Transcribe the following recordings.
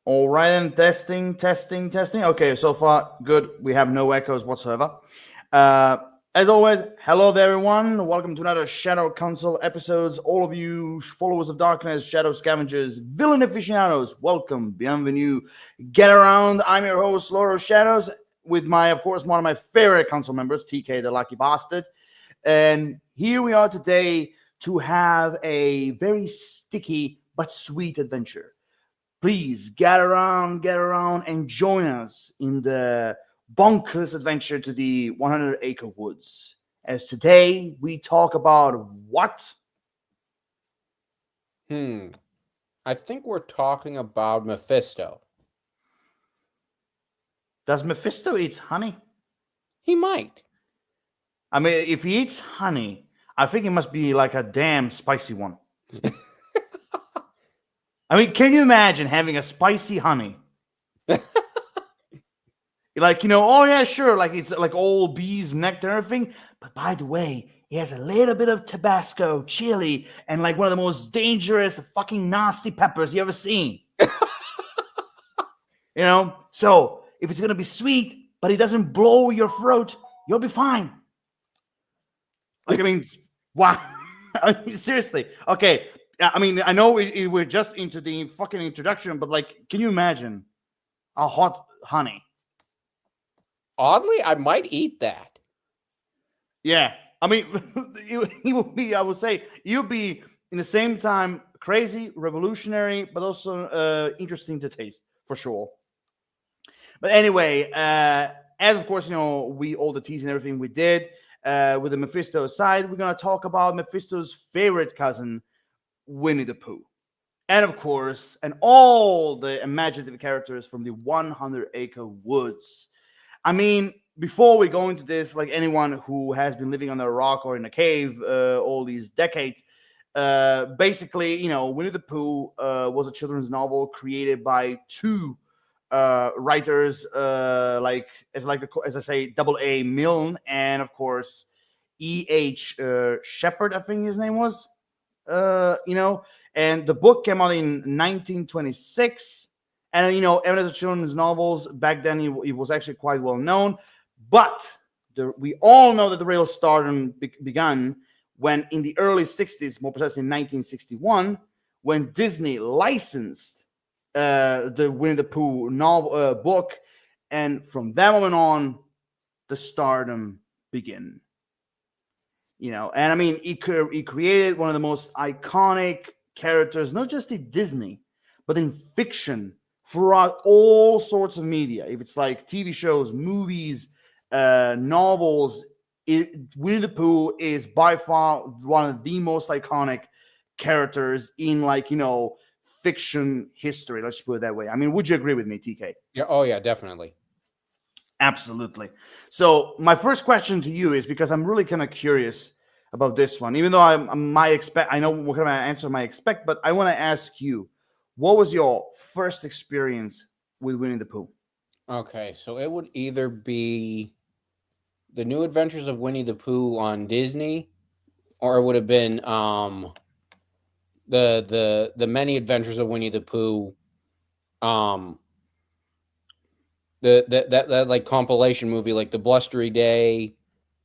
All right, and testing. Okay, so far good. We have no echoes whatsoever. Uh, as always, hello there, everyone. Welcome to another Shadow Council episodes. All of you followers of darkness, shadow scavengers, villain aficionados, welcome, bienvenue. Get around. I'm your host, Lord of Shadows, with my, of course, one of my favorite council members, TK, the Lucky Bastard. And here we are today to have a very sticky but sweet adventure. Please get around, and join us in the bonkers adventure to the 100-acre woods. As today we talk about what? Hmm. I think we're talking about Mephisto. Does Mephisto eat honey? He might. I mean, if he eats honey, I think it must be like a damn spicy one. I mean, can you imagine having a spicy honey? Like, oh yeah, sure, like it's like all bees, nectar, and everything. But by the way, he has a little bit of Tabasco, chili, and like one of the most dangerous, fucking nasty peppers you ever seen. So if it's gonna be sweet, but it doesn't blow your throat, you'll be fine. Like, I mean, wow. I mean, seriously. Okay. I mean, I know we're just into the fucking introduction, but like, can you imagine a hot honey? Oddly, I might eat that. Yeah. I mean, he will be, I would say, you'll be in the same time crazy, revolutionary, but also interesting to taste for sure. But anyway, as of course, we all the teas and everything we did with the Mephisto aside, we're going to talk about Mephisto's favorite cousin, Winnie the Pooh. And of course, and all the imaginative characters from the 100-acre woods. I mean, before we go into this, like anyone who has been living under a rock or in a cave all these decades, basically, Winnie the Pooh was a children's novel created by two writers, as I say, Double A Milne, and of course E.H. Shepard, I think his name was. And the book came out in 1926. And even as a children's novels back then, it was actually quite well known. But we all know that the real stardom began when, in the early 60s, more precisely in 1961, when Disney licensed the Winnie the Pooh novel book, and from that moment on, the stardom began. And I mean, he created one of the most iconic characters, not just in Disney, but in fiction throughout all sorts of media. If it's like TV shows, movies, novels, Winnie the Pooh is by far one of the most iconic characters in fiction history. Let's put it that way. I mean, would you agree with me, TK? Yeah. Oh, yeah, definitely. Absolutely. So my first question to you is, because I'm really kind of curious about this one, even though I know what kind of answer I expect, but I want to ask you, what was your first experience with Winnie the Pooh? Okay, so it would either be The New Adventures of Winnie the Pooh on Disney, or it would have been the Many Adventures of Winnie the Pooh, um that like compilation movie, like the Blustery Day,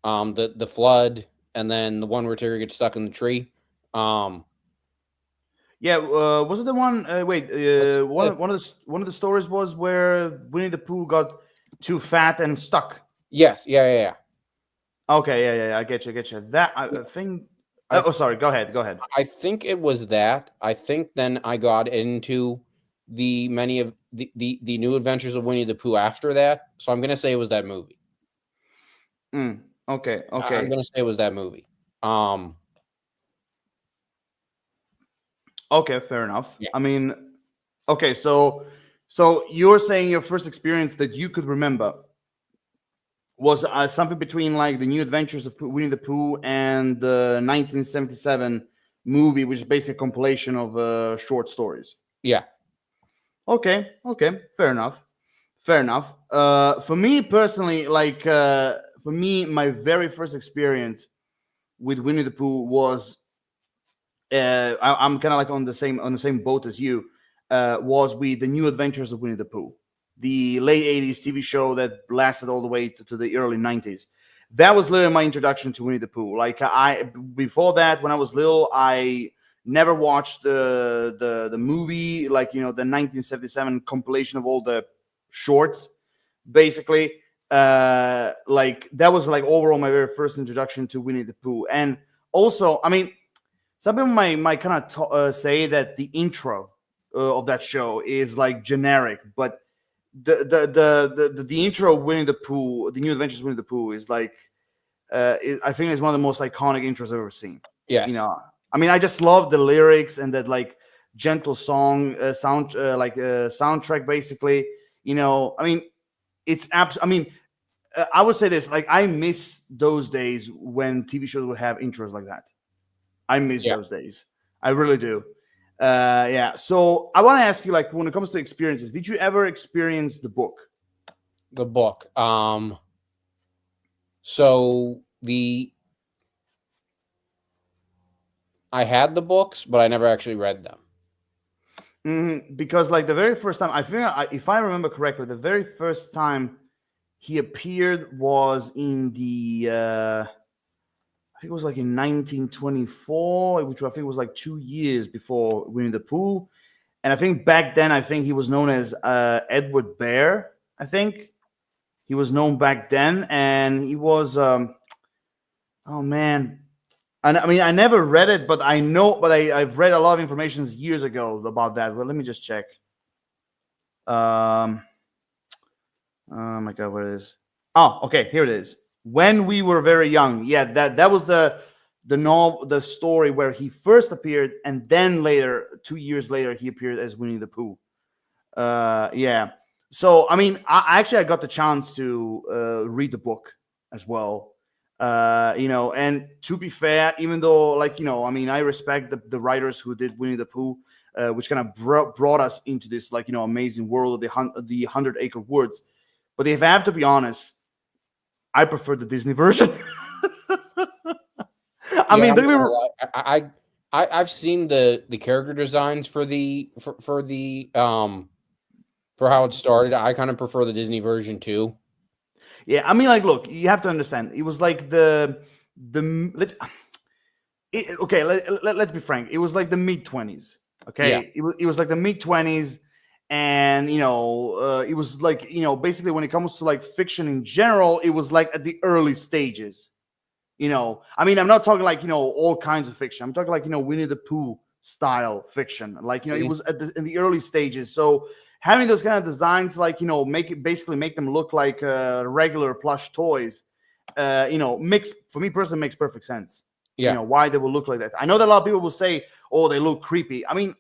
the flood, and then the one where Terry gets stuck in the tree. Um, Yeah, was it the one? Wait, that's one of the stories was where Winnie the Pooh got too fat and stuck. Yes, yeah. Okay, yeah, I get you. That I think. I Oh, sorry. Go ahead. I think it was that. I think then I got into the many of the New Adventures of Winnie the Pooh after that. So I'm gonna say it was that movie. Okay, I'm okay, gonna say it was that movie. Um, okay. Fair enough. yeah, I mean, okay, so you're saying your first experience that you could remember was something between like the New Adventures of Winnie the Pooh and the 1977 movie, which is basically a compilation of short stories. yeah. Okay, fair enough. Fair enough. For me personally, for me, my very first experience with Winnie the Pooh was I'm kind of like on the same boat as you. was with the New Adventures of Winnie the Pooh, the late 80s TV show that lasted all the way to the early 90s. That was literally my introduction to Winnie the Pooh. Like before that, when I was little, I never watched the movie, like the 1977 compilation of all the shorts. Basically, like that was like overall my very first introduction to Winnie the Pooh. And also, I mean, some people might kind of say that the intro of that show is like generic, but the intro of Winnie the Pooh, the New Adventures of Winnie the Pooh, is like I think it's one of the most iconic intros I've ever seen. Yes. I mean, I just love the lyrics and that like gentle song soundtrack, basically. I mean, it's I mean, I would say this: like, I miss those days when TV shows would have intros like that. I miss those days. I really do. Yeah. So I want to ask you, like, when it comes to experiences, did you ever experience the book? The book. So I had the books, but I never actually read them. Because like the very first time, I think, if I remember correctly, the very first time he appeared was in the I think it was like in 1924, which I think was like 2 years before Winnie the Pooh. And I think back then, I think he was known as Edward Bear. I think he was known back then, and he was oh man. And I mean, I never read it, but I know, but I've read a lot of information years ago about that. Well, let me just check. Oh my God, where it is? Oh, okay, here it is. When We Were Very Young. Yeah, that was the story where he first appeared, and then later, 2 years later, he appeared as Winnie the Pooh. Yeah. So I mean, I got the chance to read the book as well. And to be fair, even though, like, I mean, I respect the writers who did Winnie the Pooh, which kind of brought us into this, like, amazing world of the 100-Acre Woods. But if I have to be honest, I prefer the Disney version. I've seen the character designs for how it started. I kind of prefer the Disney version too. Yeah, I mean, like, look, you have to understand. It was like let's be frank. It was like the mid-20s. Okay, yeah. It was like the mid-20s, and it was like, basically, when it comes to like fiction in general, it was like at the early stages. I mean, I'm not talking like all kinds of fiction. I'm talking like Winnie the Pooh style fiction. Like it was in the early stages. So having those kind of designs, like make them look like regular plush toys, for me personally makes perfect sense. Yeah. Why they will look like that. I know that a lot of people will say, "Oh, they look creepy." I mean,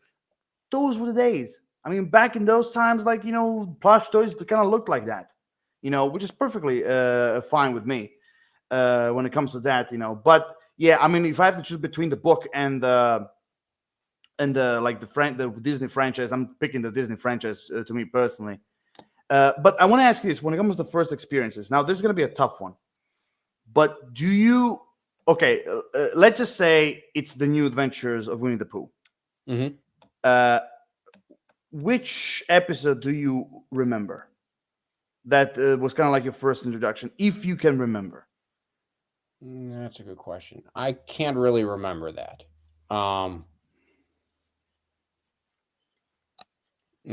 those were the days. I mean, back in those times, like plush toys kind of looked like that. Which is perfectly fine with me when it comes to that. But yeah, I mean, if I have to choose between the book and the Disney franchise, I'm picking the Disney franchise to me personally. But I want to ask you this: when it comes to first experiences, now this is going to be a tough one. But do you? Okay, let's just say it's the New Adventures of Winnie the Pooh. Mm-hmm. Which episode do you remember that was kind of like your first introduction, if you can remember? That's a good question. I can't really remember that. No,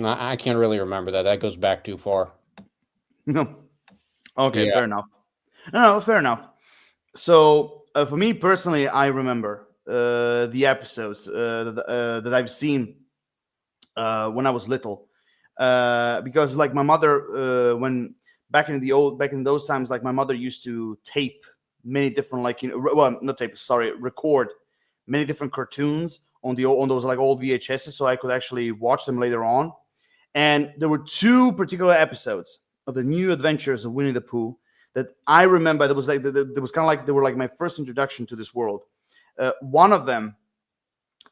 I can't really remember that. That goes back too far. No. Okay, yeah. Fair enough. No, fair enough. So for me personally, I remember the episodes that I've seen when I was little, because like my mother, when back in those times, like my mother used to tape many different, like record many different cartoons on those like old VHSs, so I could actually watch them later on. And there were 2 particular episodes of the New Adventures of Winnie the Pooh that I remember. That was like there was kind of like they were like my first introduction to this world. One of them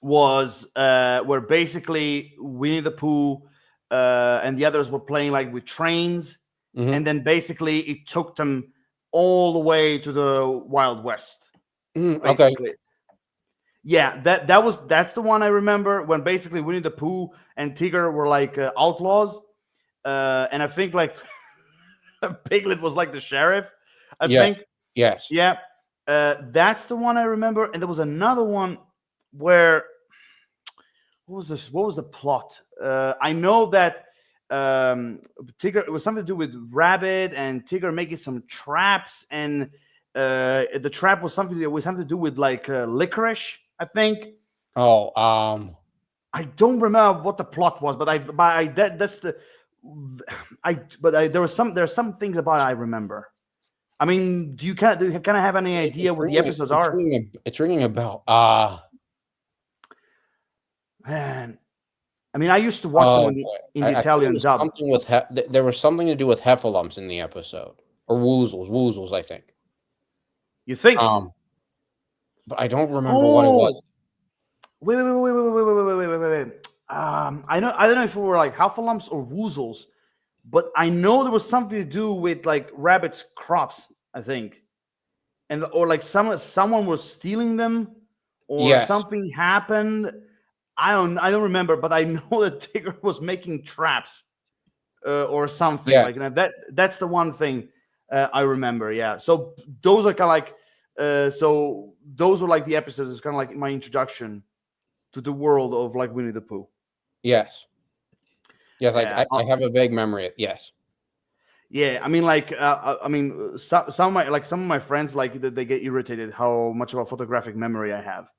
was where basically Winnie the Pooh and the others were playing like with trains, and then basically it took them all the way to the Wild West. Okay. Yeah, that's the one I remember when basically Winnie the Pooh and Tigger were like outlaws, and I think like Piglet was like the sheriff. I Yes. think. Yes. Yeah, that's the one I remember. And there was another one where what was this? What was the plot? I know that Tigger. It was something to do with Rabbit and Tigger making some traps, and the trap was something to do with like licorice. I think. Oh, I don't remember what the plot was, that's the there's some things about it I remember. I mean, do you kind of have any idea what the episodes are? It's ringing a bell. Man, I mean, I used to watch them Boy. in the I think it Italian was dub. something with there was something to do with heffalumps in the episode, or woozles, I think. You think? But I don't remember what it was. Wait. I don't know if it were like heffalumps or woozles, but I know there was something to do with like rabbits' crops. I think, and or like someone was stealing them, or Yes. something happened. I don't remember, but I know that Tigger was making traps or something Yeah. like that. That's the one thing I remember. Yeah. So those are kind of like so those were like the episodes. It's kind of like my introduction to the world of like Winnie the Pooh. Yes. Yes. Yeah. I have a vague memory. Yes. Yeah, I mean, like, some of my friends like they get irritated how much of a photographic memory I have,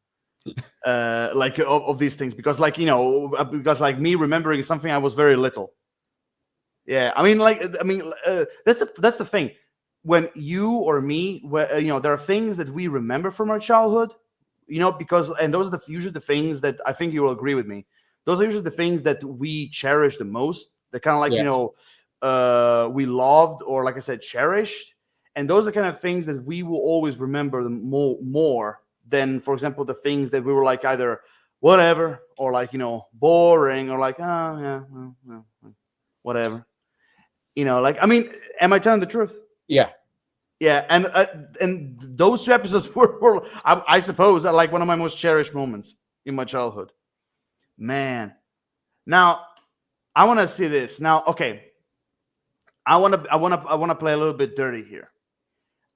like of these things because, like, because like me remembering something I was very little. Yeah, I mean, that's the thing. When you or me, there are things that we remember from our childhood, because and those are usually the things that I think you will agree with me. Those are usually the things that we cherish the most. They're kind of like Yes. we loved or like I said cherished, and those are the kind of things that we will always remember more than, for example, the things that we were like either whatever or like boring or like oh yeah well, whatever, like I mean, am I telling the truth? Yeah. Yeah, and those two episodes were I suppose are like one of my most cherished moments in my childhood, man. Now I want to see this now. Okay, I want to play a little bit dirty here.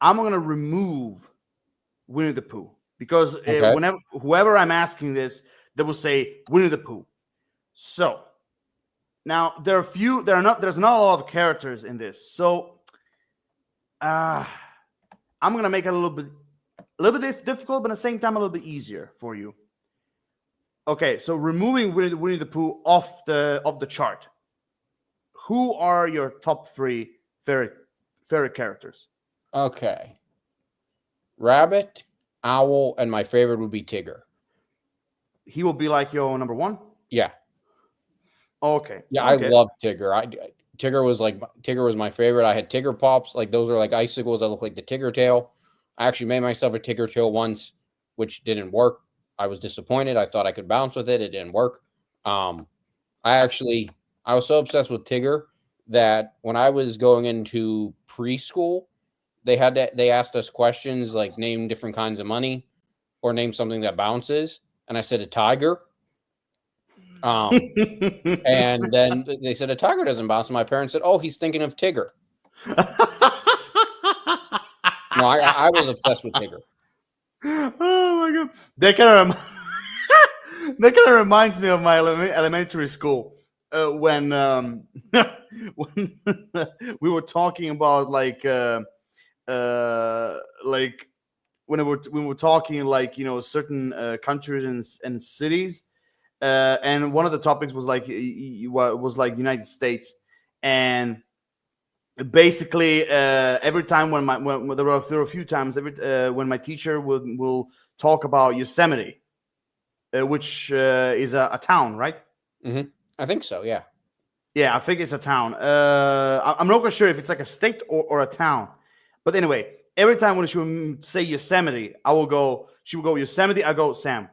I'm going to remove Winnie the Pooh because Okay. whoever I'm asking this, they will say Winnie the Pooh. So now there's not a lot of characters in this. So I'm going to make it a little bit difficult, but at the same time a little bit easier for you. Okay, so removing Winnie the Pooh off the chart. Who are your top 3 favorite characters? Okay. Rabbit, Owl, and my favorite would be Tigger. He will be like your number 1? Yeah. Okay. Yeah, okay. I love Tigger. Tigger was my favorite. I had Tigger pops, like those are like icicles that look like the Tigger tail. I actually made myself a Tigger tail once, which didn't work. I was disappointed. I thought I could bounce with it. It didn't work. I was so obsessed with Tigger that when I was going into preschool, they asked us questions like name different kinds of money or name something that bounces. And I said a tiger. And then they said a tiger doesn't bounce. And my parents said, "Oh, he's thinking of Tigger." No, I was obsessed with Tigger. Oh my god, that kind of reminds me of my elementary school when when we were talking about like when we were talking like certain countries and cities. And one of the topics was like United States, and basically every time when there were a few times when my teacher will talk about Yosemite, which is a town, right? Mm-hmm. I think so. Yeah. Yeah, I think it's a town. I'm not quite sure if it's like a state or a town, but anyway, every time when she would say Yosemite, she would go Yosemite. I go Sam.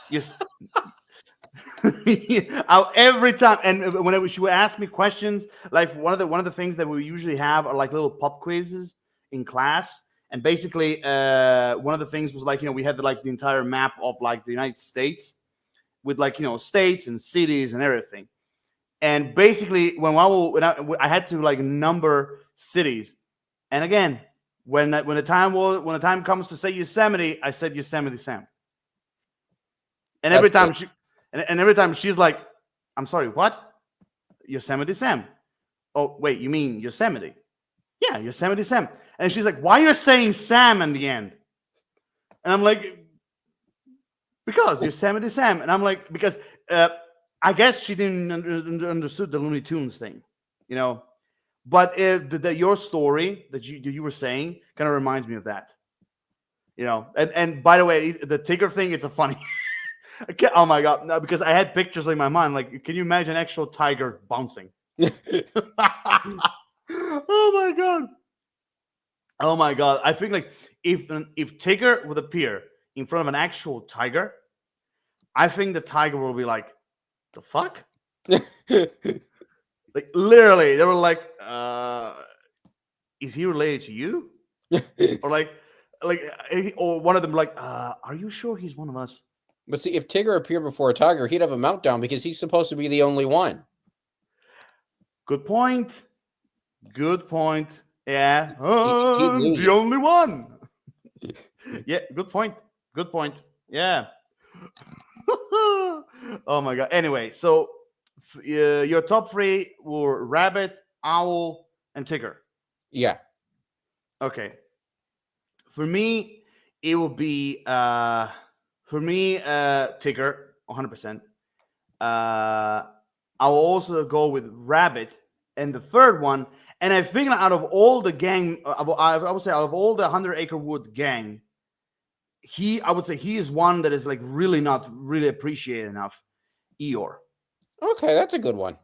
Yes. Every time, and whenever she would ask me questions, like one of the things that we usually have are like little pop quizzes in class, And basically, one of the things was like, we had like the entire map of like the United States with like, states and cities and everything. And basically, I had to like number cities, and again, when the time comes to say Yosemite, I said Yosemite Sam. And every time every time she's like, "I'm sorry, what? Yosemite Sam? Oh, wait, you mean Yosemite? Yeah, Yosemite Sam." And she's like, "Why are you saying Sam in the end?" And I'm like, "Because Yosemite Sam." And I'm like, because I guess she didn't understood the Looney Tunes thing, But your story that you were saying kind of reminds me of that, And by the way, the Tigger thing, it's a funny. Oh my god, no, because I had pictures in my mind. Like, can you imagine actual tiger bouncing? Oh my god. Oh my god. I think like if Tigger would appear in front of an actual tiger, I think the tiger will be like, the fuck? Like literally, they were like, is he related to you? Or or one of them like, are you sure he's one of us? But see, if Tigger appeared before a tiger, he'd have a meltdown because he's supposed to be the only one. Good point. Good point. Yeah. He'd The only one. Yeah, good point. Good point. Yeah. Oh my god. Anyway, so your top three were rabbit, owl, and Tigger. Yeah. Okay. For me, it will be Tigger, 100%. I'll also go with rabbit, and the third one. And I think out of all the gang, I would say out of all the 100 Acre Wood gang, I would say he is one that is like really not really appreciated enough. Eeyore. Okay, that's a good one.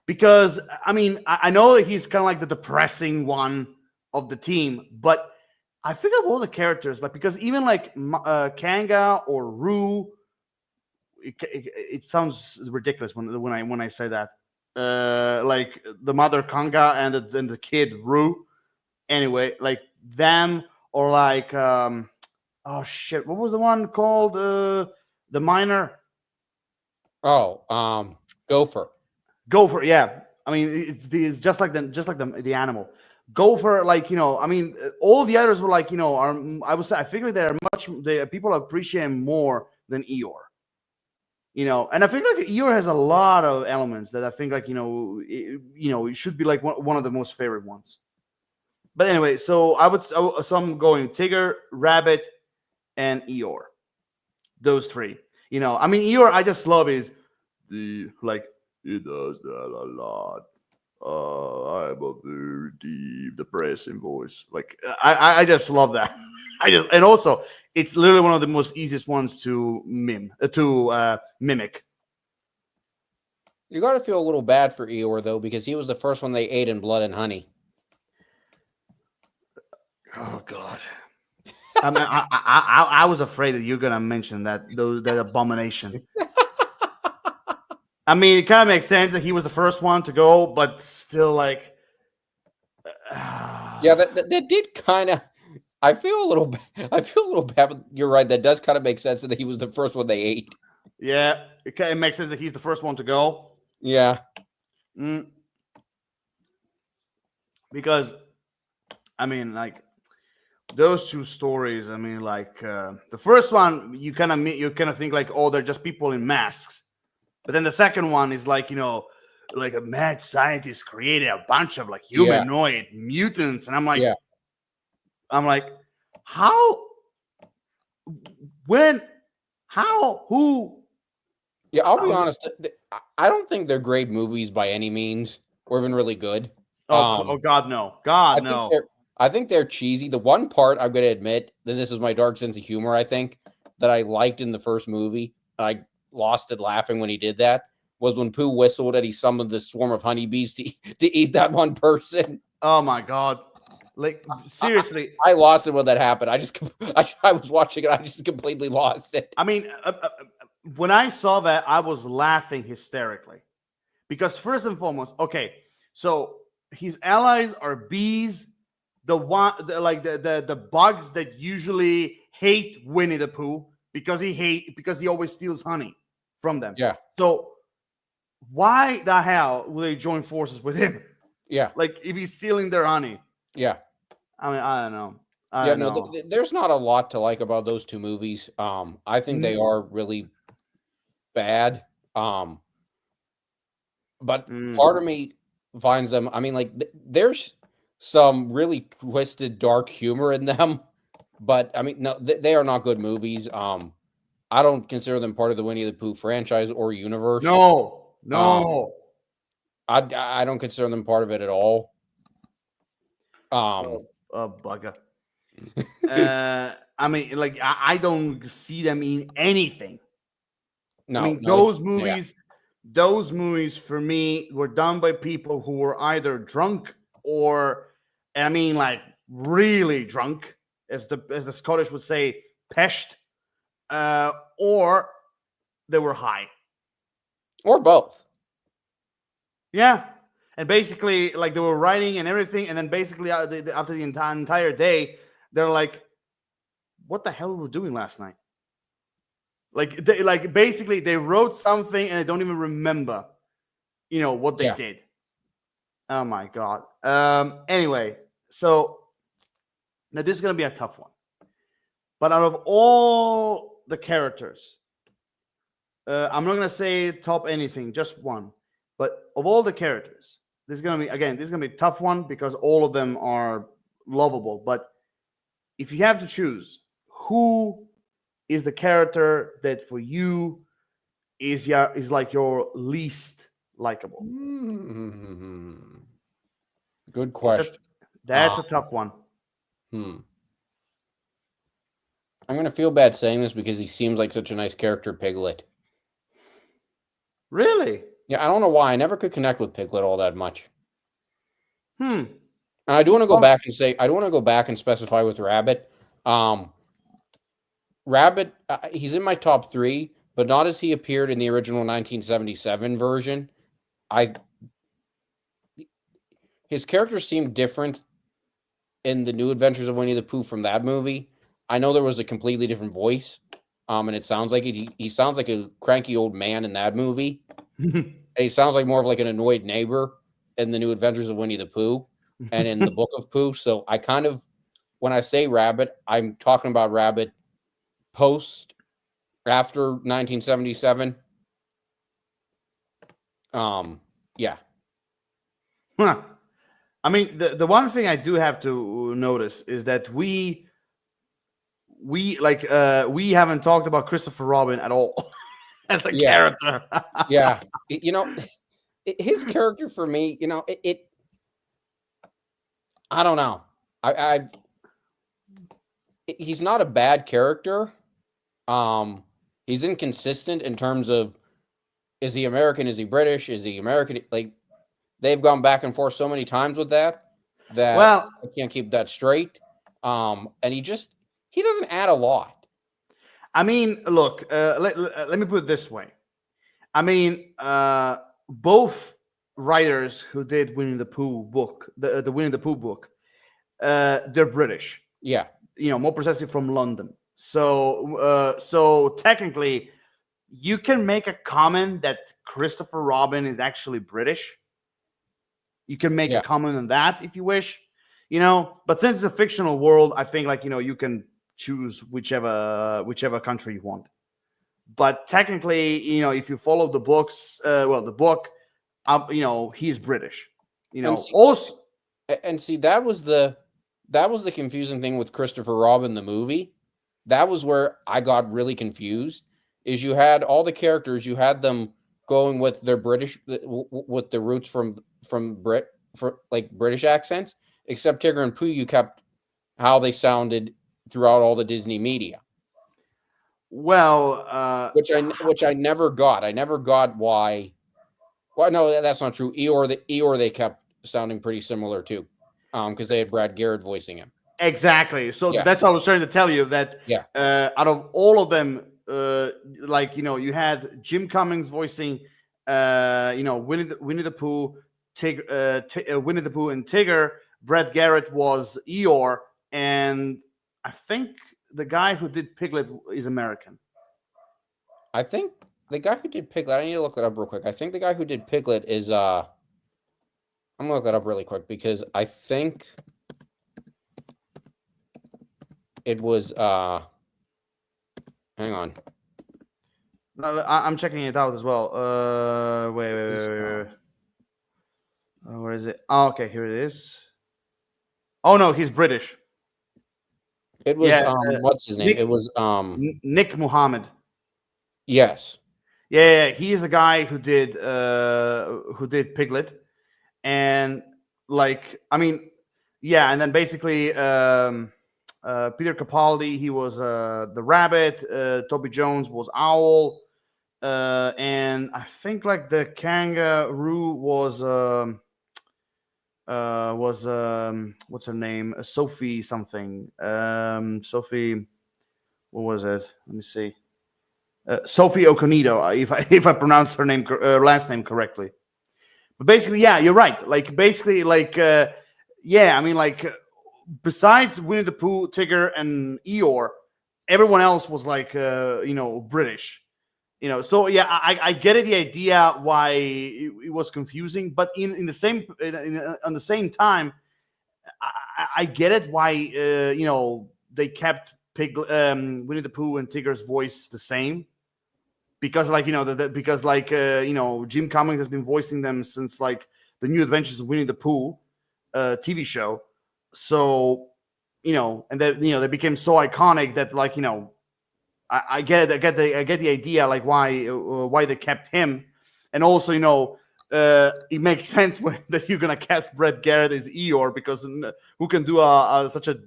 Because I mean, I know that he's kind of like the depressing one of the team, but I think of all the characters, like, because even like Kanga or Roo, it sounds ridiculous when I say that. Like the mother Kanga and the kid Roo. Anyway, like them, or like oh shit, what was the one called? The miner. Oh, Gopher. Gopher, yeah. I mean, it's just like the animal. Gopher, like, I mean, all the others were like, I figure people appreciate him more than Eeyore. And I think like Eeyore has a lot of elements that I think like, it should be like one of the most favorite ones. But anyway, so I'm going Tigger, Rabbit, and Eeyore. Those three. I mean, Eeyore, I just love his he does that a lot. I have a very deep, depressing voice. Like I just love that. And also it's literally one of the most easiest ones to mimic. You got to feel a little bad for Eeyore though, because he was the first one they ate in Blood and Honey. Oh God. I mean, I was afraid that you're gonna mention that abomination. I mean, it kind of makes sense that he was the first one to go, but still, like, yeah, that did kind of. I feel a little bad, but you're right. That does kind of make sense that he was the first one they ate. Yeah, it makes sense that he's the first one to go. Yeah. Because, I mean, like, those two stories. I mean, like, the first one, you kind of think like, oh, they're just people in masks. But then the second one is like, like a mad scientist created a bunch of like humanoid mutants. And I'm like, how, when, how, who? Yeah, I'll be honest. I don't think they're great movies by any means, or even really good. Oh God, no. God, no. I think they're cheesy. The one part I'm going to admit that this is my dark sense of humor, I think, that I liked in the first movie, I lost it laughing when he did that, was when Pooh whistled and he summoned this swarm of honeybees to eat that one person. Oh my God. Like, seriously. I lost it when that happened. I was watching it. I just completely lost it. I mean, when I saw that, I was laughing hysterically. Because first and foremost, okay, so his allies are bees the bugs that usually hate Winnie the Pooh because he always steals honey from them. Yeah. So why the hell would they join forces with him? Yeah. Like if he's stealing their honey. Yeah. I mean, I don't know. I Yeah. don't No, know. there's not a lot to like about those two movies. I think they are really bad. But part of me finds them. I mean, like there's some really twisted, dark humor in them. But I mean, no, they are not good movies. I don't consider them part of the Winnie the Pooh franchise or universe. No, Um, no. I don't consider them part of it at all. Bugger. I mean, like I don't see them in anything. No, I mean, no, those movies for me were done by people who were either drunk or, I mean, like really drunk, as the Scottish would say, peshed, or they were high. or both. Yeah, and basically, like they were writing and everything, and then basically after the entire day, they're like, "What the hell were we doing last night?" Like basically they wrote something and I don't even remember, what they did. Oh my god. Anyway, so now this is gonna be a tough one. But out of all the characters, I'm not gonna say top anything, just one. But of all the characters, this is gonna be a tough one because all of them are lovable. But if you have to choose, who is the character that for you is like your least likable? Good question. That's a tough one. I'm gonna feel bad saying this because he seems like such a nice character, Piglet. Really? Yeah, I don't know why. I never could connect with Piglet all that much. And I do want to go back and say, I do want to go back and specify with Rabbit. Rabbit, he's in my top 3, but not as he appeared in the original 1977 version. His character seemed different in the New Adventures of Winnie the Pooh from that movie. I know there was a completely different voice, and it sounds like he sounds like a cranky old man in that movie. And he sounds like more of like an annoyed neighbor in the New Adventures of Winnie the Pooh and in the Book of Pooh. So I kind of, when I say Rabbit, I'm talking about Rabbit after 1977. Yeah. Huh. I mean, the one thing I do have to notice is that we haven't talked about Christopher Robin at all as a character. Yeah. His character for me, I don't know. He's not a bad character. He's inconsistent in terms of, is he American? Is he British? Is he American? Like, they've gone back and forth so many times with that Well, I can't keep that straight. And he doesn't add a lot. I mean, look, let me put it this way. I mean, both writers who did Winnie the Pooh book, the Winnie the Pooh book, they're British. Yeah. More precisely from London. So technically, you can make a comment that Christopher Robin is actually British. You can make a comment on that if you wish, But since it's a fictional world, I think you can choose whichever country you want. But technically, if you follow the books, the book, he's British. Also. And see, that was the confusing thing with Christopher Robin the movie. That was where I got really confused. Is you had all the characters, you had them going with their British, with the roots from British accents, except Tigger and Pooh, you kept how they sounded throughout all the Disney media. Well, which I never got. I never got why. Well, no, that's not true. Eeyore they kept sounding pretty similar too, because they had Brad Garrett voicing him. Exactly. So that's what I was trying to tell you, that out of all of them, you had Jim Cummings voicing, Winnie the Pooh, Winnie the Pooh and Tigger, Brett Garrett was Eeyore, and I think the guy who did Piglet is American. I think the guy who did Piglet, I need to look that up real quick. I think the guy who did Piglet is I'm gonna look that up really quick because I think it was hang on. No, I'm checking it out as well. Wait. Where is it? Oh, okay, here it is. Oh no, he's British. It was Yeah, what's his name? Nick- It was Nick Muhammad. yes. Yeah, he's the guy who did Piglet, and like I mean, yeah, and then basically Peter Capaldi, he was the rabbit. Toby Jones was Owl, and I think like the kangaroo was what's her name? Sophie something. Sophie, what was it? Let me see. Sophie Okonedo, if I pronounce her name last name correctly. But basically, yeah, you're right. Like basically, like yeah, I mean, like besides Winnie the Pooh, Tigger, and Eeyore, everyone else was like British. So yeah, I get it, the idea why it was confusing, but in the same on the same time, I get it why they kept Winnie the Pooh and Tigger's voice the same, because like because like Jim Cummings has been voicing them since like the New Adventures of Winnie the Pooh TV show, so and then they became so iconic that like I get it. I get the idea, like why they kept him, and also it makes sense that you're gonna cast Brett Garrett as Eeyore, because who can do such a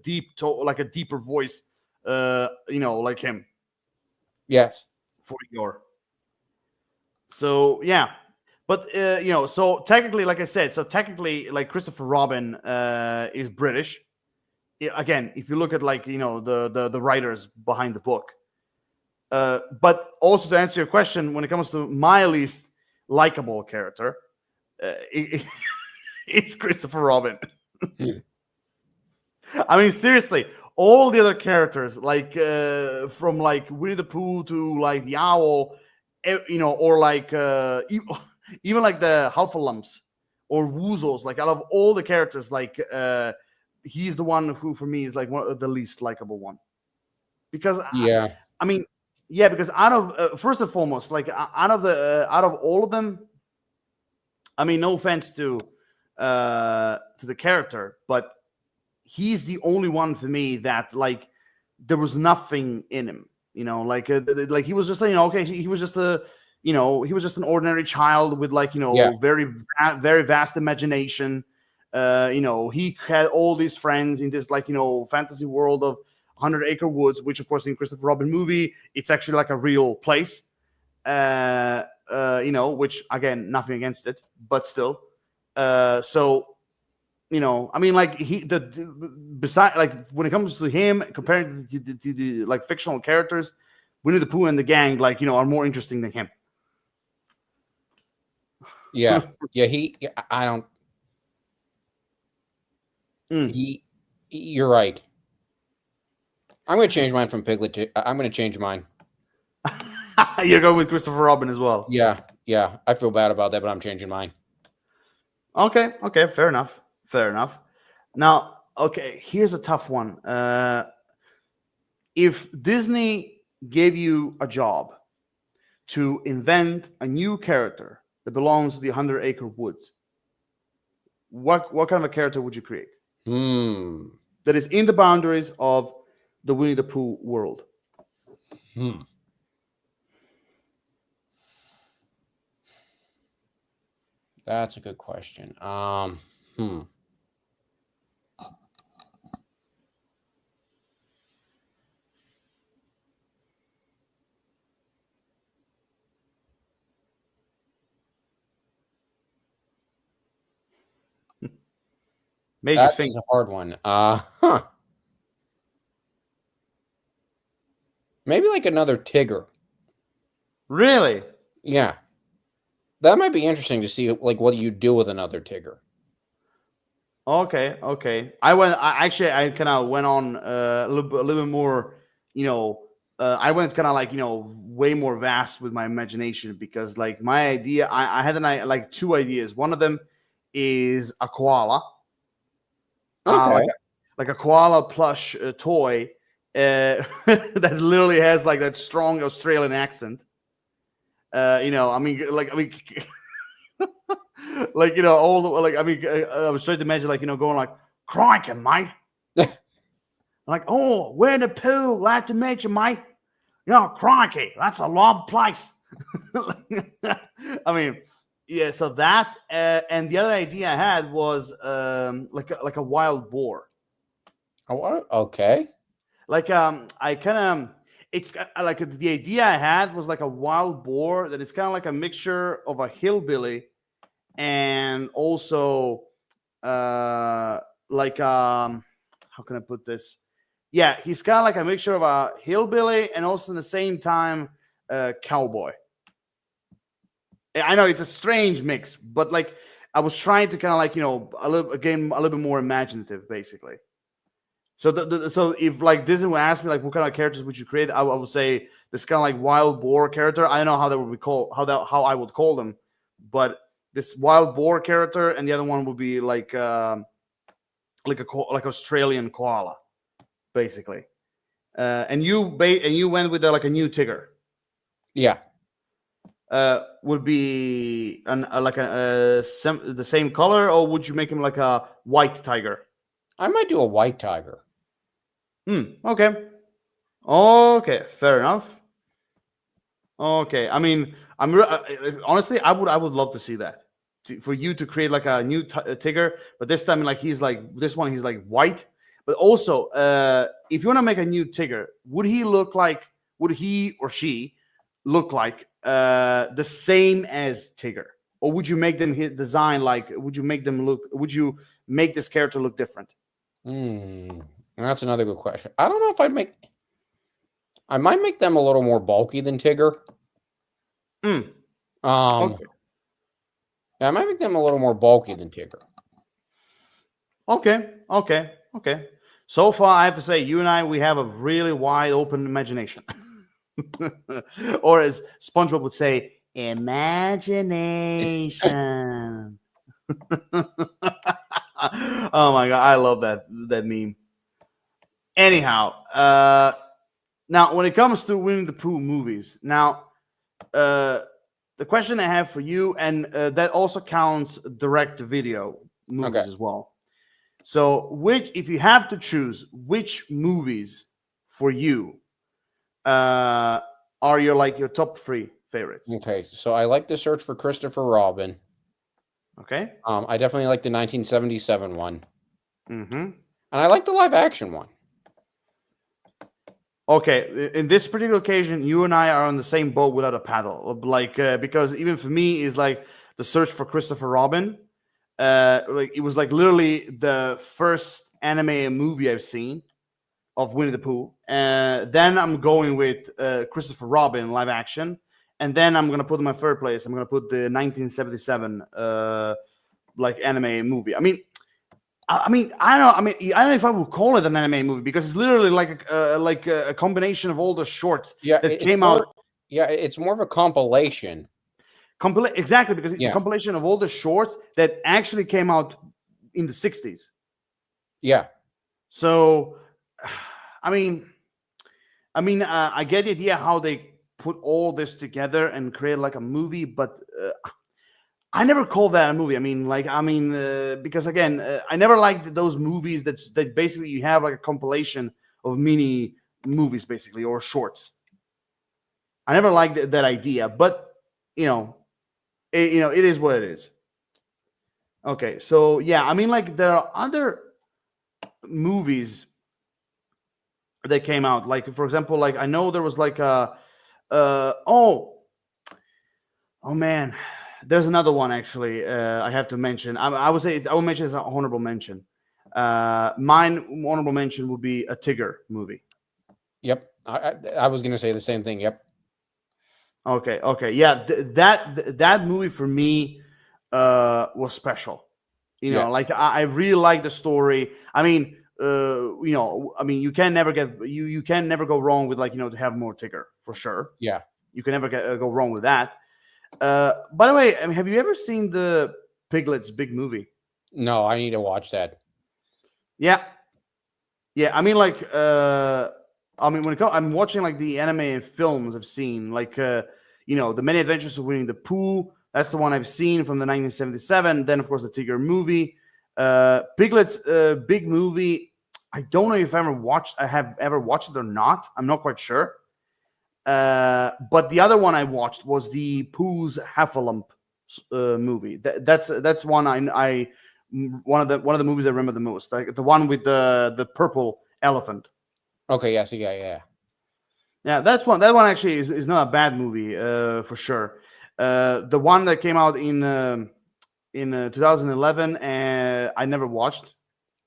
like a deeper voice, like him. Yes. For Eeyore. So yeah, but so technically, like I said, like Christopher Robin is British. Again, if you look at like the writers behind the book. But also to answer your question, when it comes to my least likable character, it's Christopher Robin. I mean, seriously, all the other characters, like from like Winnie the Pooh to like the owl, or like even like the Huffalumps or Woozles, like out of all the characters, like he's the one who for me is like one of the least likable one, because yeah, I mean. Yeah, because out of first and foremost, like out of all of them, I mean, no offense to the character, but he's the only one for me that like there was nothing in him. Like he was just okay, he was just he was just an ordinary child with like very very vast imagination. He had all these friends in this like fantasy world of 100 Acre Woods, which of course in Christopher Robin movie, it's actually like a real place. Which again, nothing against it, but still. So, I mean, like beside like when it comes to him comparing to the like fictional characters, Winnie the Pooh and the gang like are more interesting than him. Yeah, I don't. You're right. I'm going to change mine from Piglet to. I'm going to change mine. You're going with Christopher Robin as well. Yeah. I feel bad about that, but I'm changing mine. Okay. Fair enough. Now, okay, here's a tough one. If Disney gave you a job to invent a new character that belongs to the 100 Acre Woods, what kind of a character would you create? That is in the boundaries of the Winnie the Pooh world. That's a good question. That is a hard one. Maybe like another Tigger. Really? Yeah. That might be interesting to see like what you do with another Tigger. Okay, okay. I kind of went on a little bit more, you know, I went kind of like, way more vast with my imagination because like my idea, I had like two ideas. One of them is a koala, Okay. like a koala plush toy that literally has like that strong Australian accent. Like all the like I was trying to imagine like going like crikey mate, like oh Winnie the Pooh, glad to meet you mate, crikey that's a love place. I mean, yeah. So that and the other idea I had was like a wild boar. Oh, what? Okay. Like I kind of it's like the idea I had was like a wild boar that is kind of like a mixture of a hillbilly and also uh like how can I put this? Yeah, he's kind of like a mixture of a hillbilly and also at the same time cowboy. I know it's a strange mix, but like I was trying to kind of like a little bit more imaginative, basically. So so if like Disney would ask me like what kind of characters would you create, I would say this kind of like wild boar character. I don't know how that would be called, how I would call them, but this wild boar character, and the other one would be like Australian koala, basically. And you went with like a new Tigger. Yeah. Would be the same color, or would you make him like a white tiger? I might do a white tiger. Okay. Okay, fair enough. Okay, I mean, honestly, I would love to see that for you to create like a new Tigger, but this time like he's like this one he's like white. But also, if you want to make a new Tigger, would he or she look like the same as Tigger, or would you make them design like? Would you make this character look different? That's another good question. I don't know if I might make them a little more bulky than Tigger. Okay. Yeah, I might make them a little more bulky than Tigger. Okay. So far, I have to say, you and I, we have a really wide open imagination. Or as SpongeBob would say, imagination. Oh my God, I love that meme. Anyhow, now when it comes to Winnie the Pooh movies, now the question I have for you, and that also counts direct video movies as well. So, if you have to choose, which movies for you are your top 3 favorites? Okay, so I like The Search for Christopher Robin. Okay. I definitely like the 1977 one. Mm-hmm. And I like the live action one. Okay, in this particular occasion, you and I are on the same boat without a paddle. Like because even for me, is like The Search for Christopher Robin. Like it was like literally the first anime movie I've seen of Winnie the Pooh. Then I'm going with Christopher Robin live action, and then I'm gonna put in my third place. I'm gonna put the 1977 like anime movie. I mean, I don't know. I don't know if I would call it an anime movie because it's literally like a combination of all the shorts that came out. Yeah, it's more of a compilation. Exactly, because it's a compilation of all the shorts that actually came out in the 60s. Yeah. So, I get the idea how they put all this together and create like a movie, but I never call that a movie. Because again, I never liked those movies that basically you have like a compilation of mini movies, basically, or shorts. I never liked that idea, but it is what it is. Okay, so yeah, there are other movies that came out. Like for example, like I know there was like oh man, there's another one actually. I have to mention. I would say I would mention as an honorable mention. Mine honorable mention would be a Tigger movie. Yep, I was gonna say the same thing. Yep. Okay, yeah, that movie for me was special. Yeah. Like I really like the story. I mean, I mean, you can never go wrong with, like, to have more Tigger for sure. Yeah. You can never go wrong with that. By the way, I mean, have you ever seen the Piglets big movie? No, I need to watch that. Yeah, yeah. I mean, like, I mean, when it comes, I'm watching like the anime and films I've seen, like, The Many Adventures of Winnie the Pooh. That's the one I've seen from the 1977. Then, of course, the Tigger movie. Piglets, big movie. I don't know if I have ever watched it or not. I'm not quite sure. But the other one I watched was the Pooh's Heffalump movie. That's one one of the movies I remember the most. Like the one with the purple elephant. Okay. Yes. Yeah. Yeah. Yeah, that one actually is not a bad movie, for sure. The one that came out in 2011, and I never watched.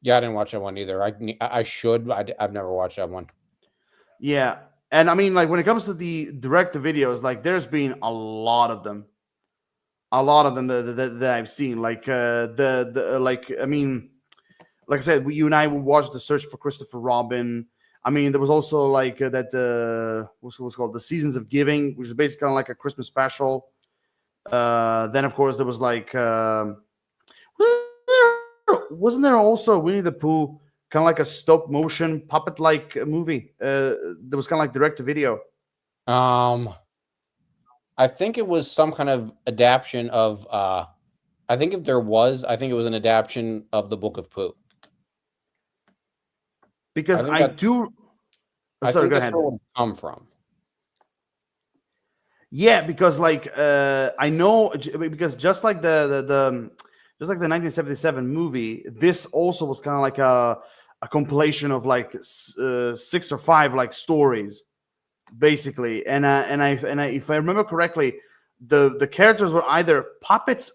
Yeah. I didn't watch that one either. I should. But I've never watched that one. Yeah, and I mean, like, when it comes to the direct to videos, like, there's been a lot of them, that I've seen. Like, like, I mean, like I said, you and I watched The Search for Christopher Robin. I mean, there was also like what's it called, The Seasons of Giving, which is basically kind of like a Christmas special. Then, of course, there was like, wasn't there also Winnie the Pooh, kind of like a stop motion puppet like movie? That was kind of like direct to video. I think it was some kind of adaptation of. I think if there was, I think it was an adaptation of the Book of Pooh. Because I think I that do. I Sorry, think go that's ahead. where it would come from. Yeah, because like, I know, because just like just like the 1977 movie, this also was kind of like a compilation of like 6 or 5 like stories, basically. If I remember correctly, the characters were either puppets,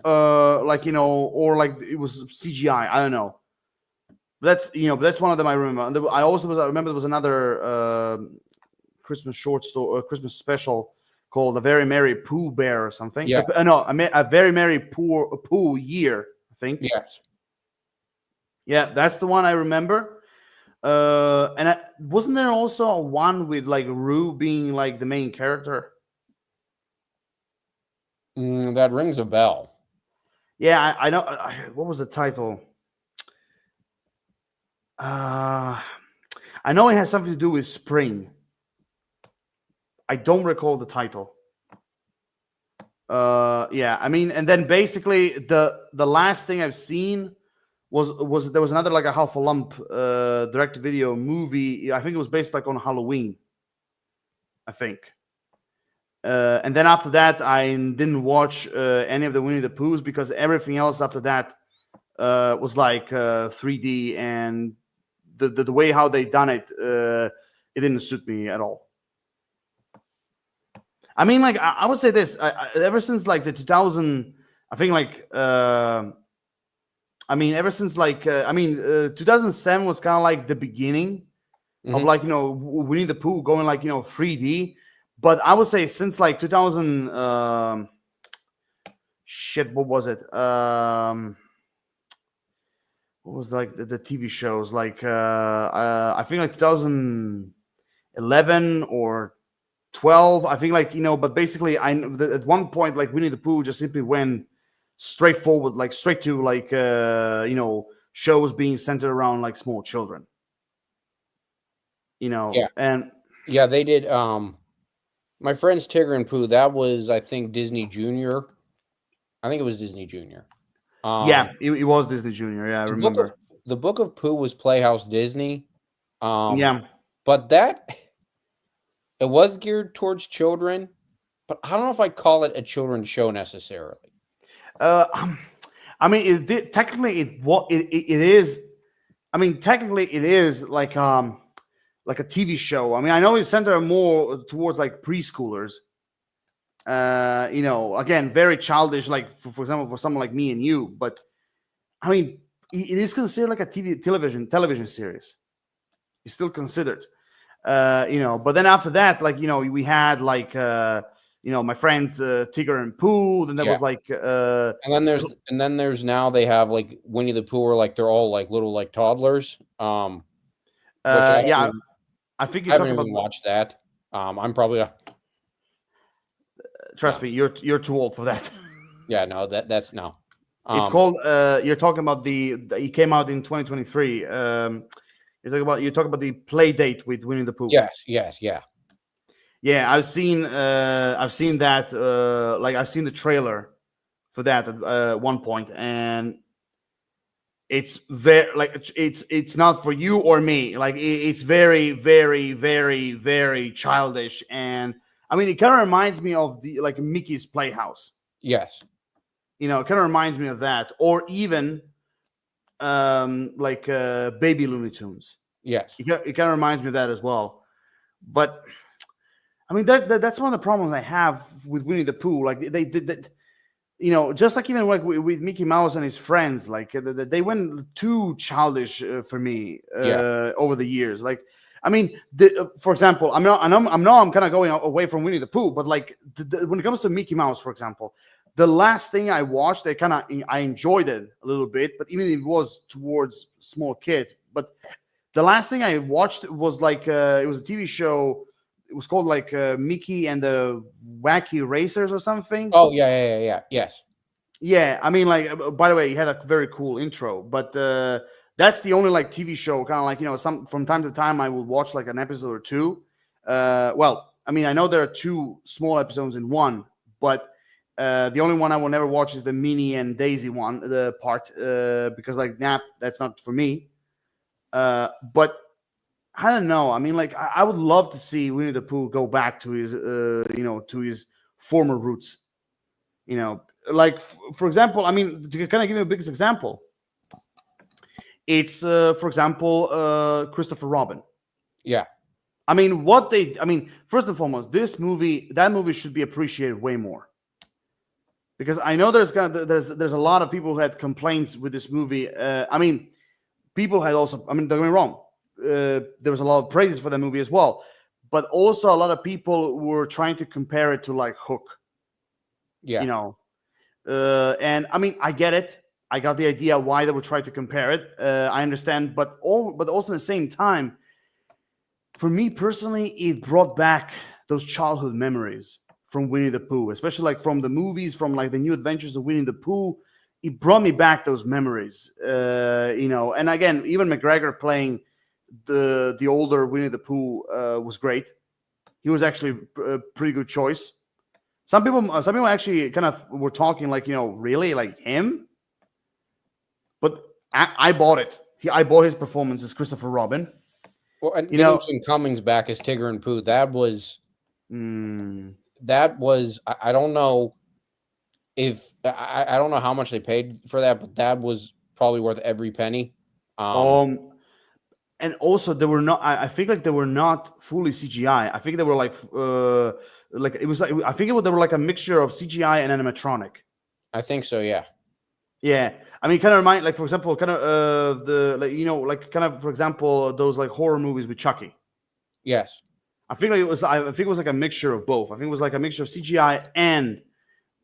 like, or like it was CGI. I don't know. That's one of them I remember. And I remember there was another Christmas short story, Christmas special called "A Very Merry Pooh Bear" or something. Yeah. No, a Very Merry Pooh Year, I think. Yes. Yeah, that's the one I remember. Wasn't there also one with like Roo being like the main character? That rings a bell. Yeah, I know. What was the title? I know it has something to do with spring. I don't recall the title. Yeah, I mean, and then basically the last thing I've seen was there was another like a half a lump direct video movie. I think it was based like on Halloween, I think. And then after that, I didn't watch any of the Winnie the Poohs, because everything else after that was like 3D, and the way how they done it, it didn't suit me at all. I mean, like, I would say this: ever since like the 2000, I think like, I mean, ever since like, 2007 was kind of like the beginning of like, Winnie the Pooh going like, 3D. But I would say since like 2000, shit, what was it? What was like the TV shows? Like, I think like 2011 or 12. I think like, but basically, at one point, like, Winnie the Pooh just simply went straight forward, like straight to like, shows being centered around like small children. Yeah. And Yeah, they did. My friends Tigger and Pooh. That was, I think, Disney Junior. I think it was Disney Junior. Yeah, it was Disney Junior. Yeah, I remember. The Book of Pooh was Playhouse Disney. Yeah, but it was geared towards children, but I don't know if I'd call it a children's show necessarily. I mean, technically it is. I mean, technically it is like a TV show. I mean, I know it's centered more towards like preschoolers. Again, very childish. Like for example, for someone like me and you. But I mean, it is considered like a television series. It's still considered. But then after that, like, we had like my friends Tigger and Pooh. Then there Yeah. was like And then there's now they have like Winnie the Pooh, where like they're all like little like toddlers. Which yeah, I think I you talk haven't about. even watched that. I'm probably Trust me, you're too old for that. yeah, no, that's no. It's called. You're talking about it came out in 2023. You're talking about the play date with Winnie the Pooh. Yes, yeah. Yeah, I've seen that. Like I've seen the trailer for that at one point, and it's very like it's not for you or me. Like it's very, very, very, very childish, and I mean it kind of reminds me of the like Mickey's Playhouse. Yes. It kind of reminds me of that, or even like Baby Looney Tunes. Yes. It kind of reminds me of that as well. But I mean that's one of the problems I have with Winnie the Pooh. Like they did that, just like even like with Mickey Mouse and his friends. Like they went too childish for me over the years. Like I mean, for example, I'm kind of going away from Winnie the Pooh, but like when it comes to Mickey Mouse, for example, the last thing I watched, I enjoyed it a little bit, but even if it was towards small kids, but the last thing I watched was like it was a TV show. It was called like Mickey and the Wacky Racers or something. Oh yeah. Yes. Yeah, I mean, like by the way, he had a very cool intro, but that's the only like TV show, kind of like some from time to time I will watch like an episode or two. Well, I mean, I know there are two small episodes in one, but the only one I will never watch is the Minnie and Daisy one, the part, because like that's not for me. But I don't know. I mean, like I would love to see Winnie the Pooh go back to his, to his former roots. Like for example, I mean, to kind of give you a biggest example, it's for example, Christopher Robin. Yeah. I mean, first and foremost, that movie should be appreciated way more. Because I know there's a lot of people who had complaints with this movie. I mean, people had also. I mean, don't get me wrong. There was a lot of praises for the movie as well, but also a lot of people were trying to compare it to like Hook. Yeah. And I mean, I get it. I got the idea why they would try to compare it. I understand, but also at the same time, for me personally, it brought back those childhood memories from Winnie the Pooh, especially like from the movies, from like the New Adventures of Winnie the Pooh. It brought me back those memories, And again, even McGregor playing the older Winnie the Pooh was great. He was actually a pretty good choice. Some people actually kind of were talking like, really like him, but I bought it. I bought his performance as Christopher Robin. Well, and getting Jim Cummings back as Tigger and Pooh, that was. I don't know if I don't know how much they paid for that, but that was probably worth every penny. And also they were not. I think like they were not fully CGI. I think they were like it was like I think they were like a mixture of CGI and animatronic. I think so. Yeah. Yeah. I mean, kind of remind like for example, kind of for example those like horror movies with Chucky. Yes. I think it was like a mixture of both. I think it was like a mixture of CGI and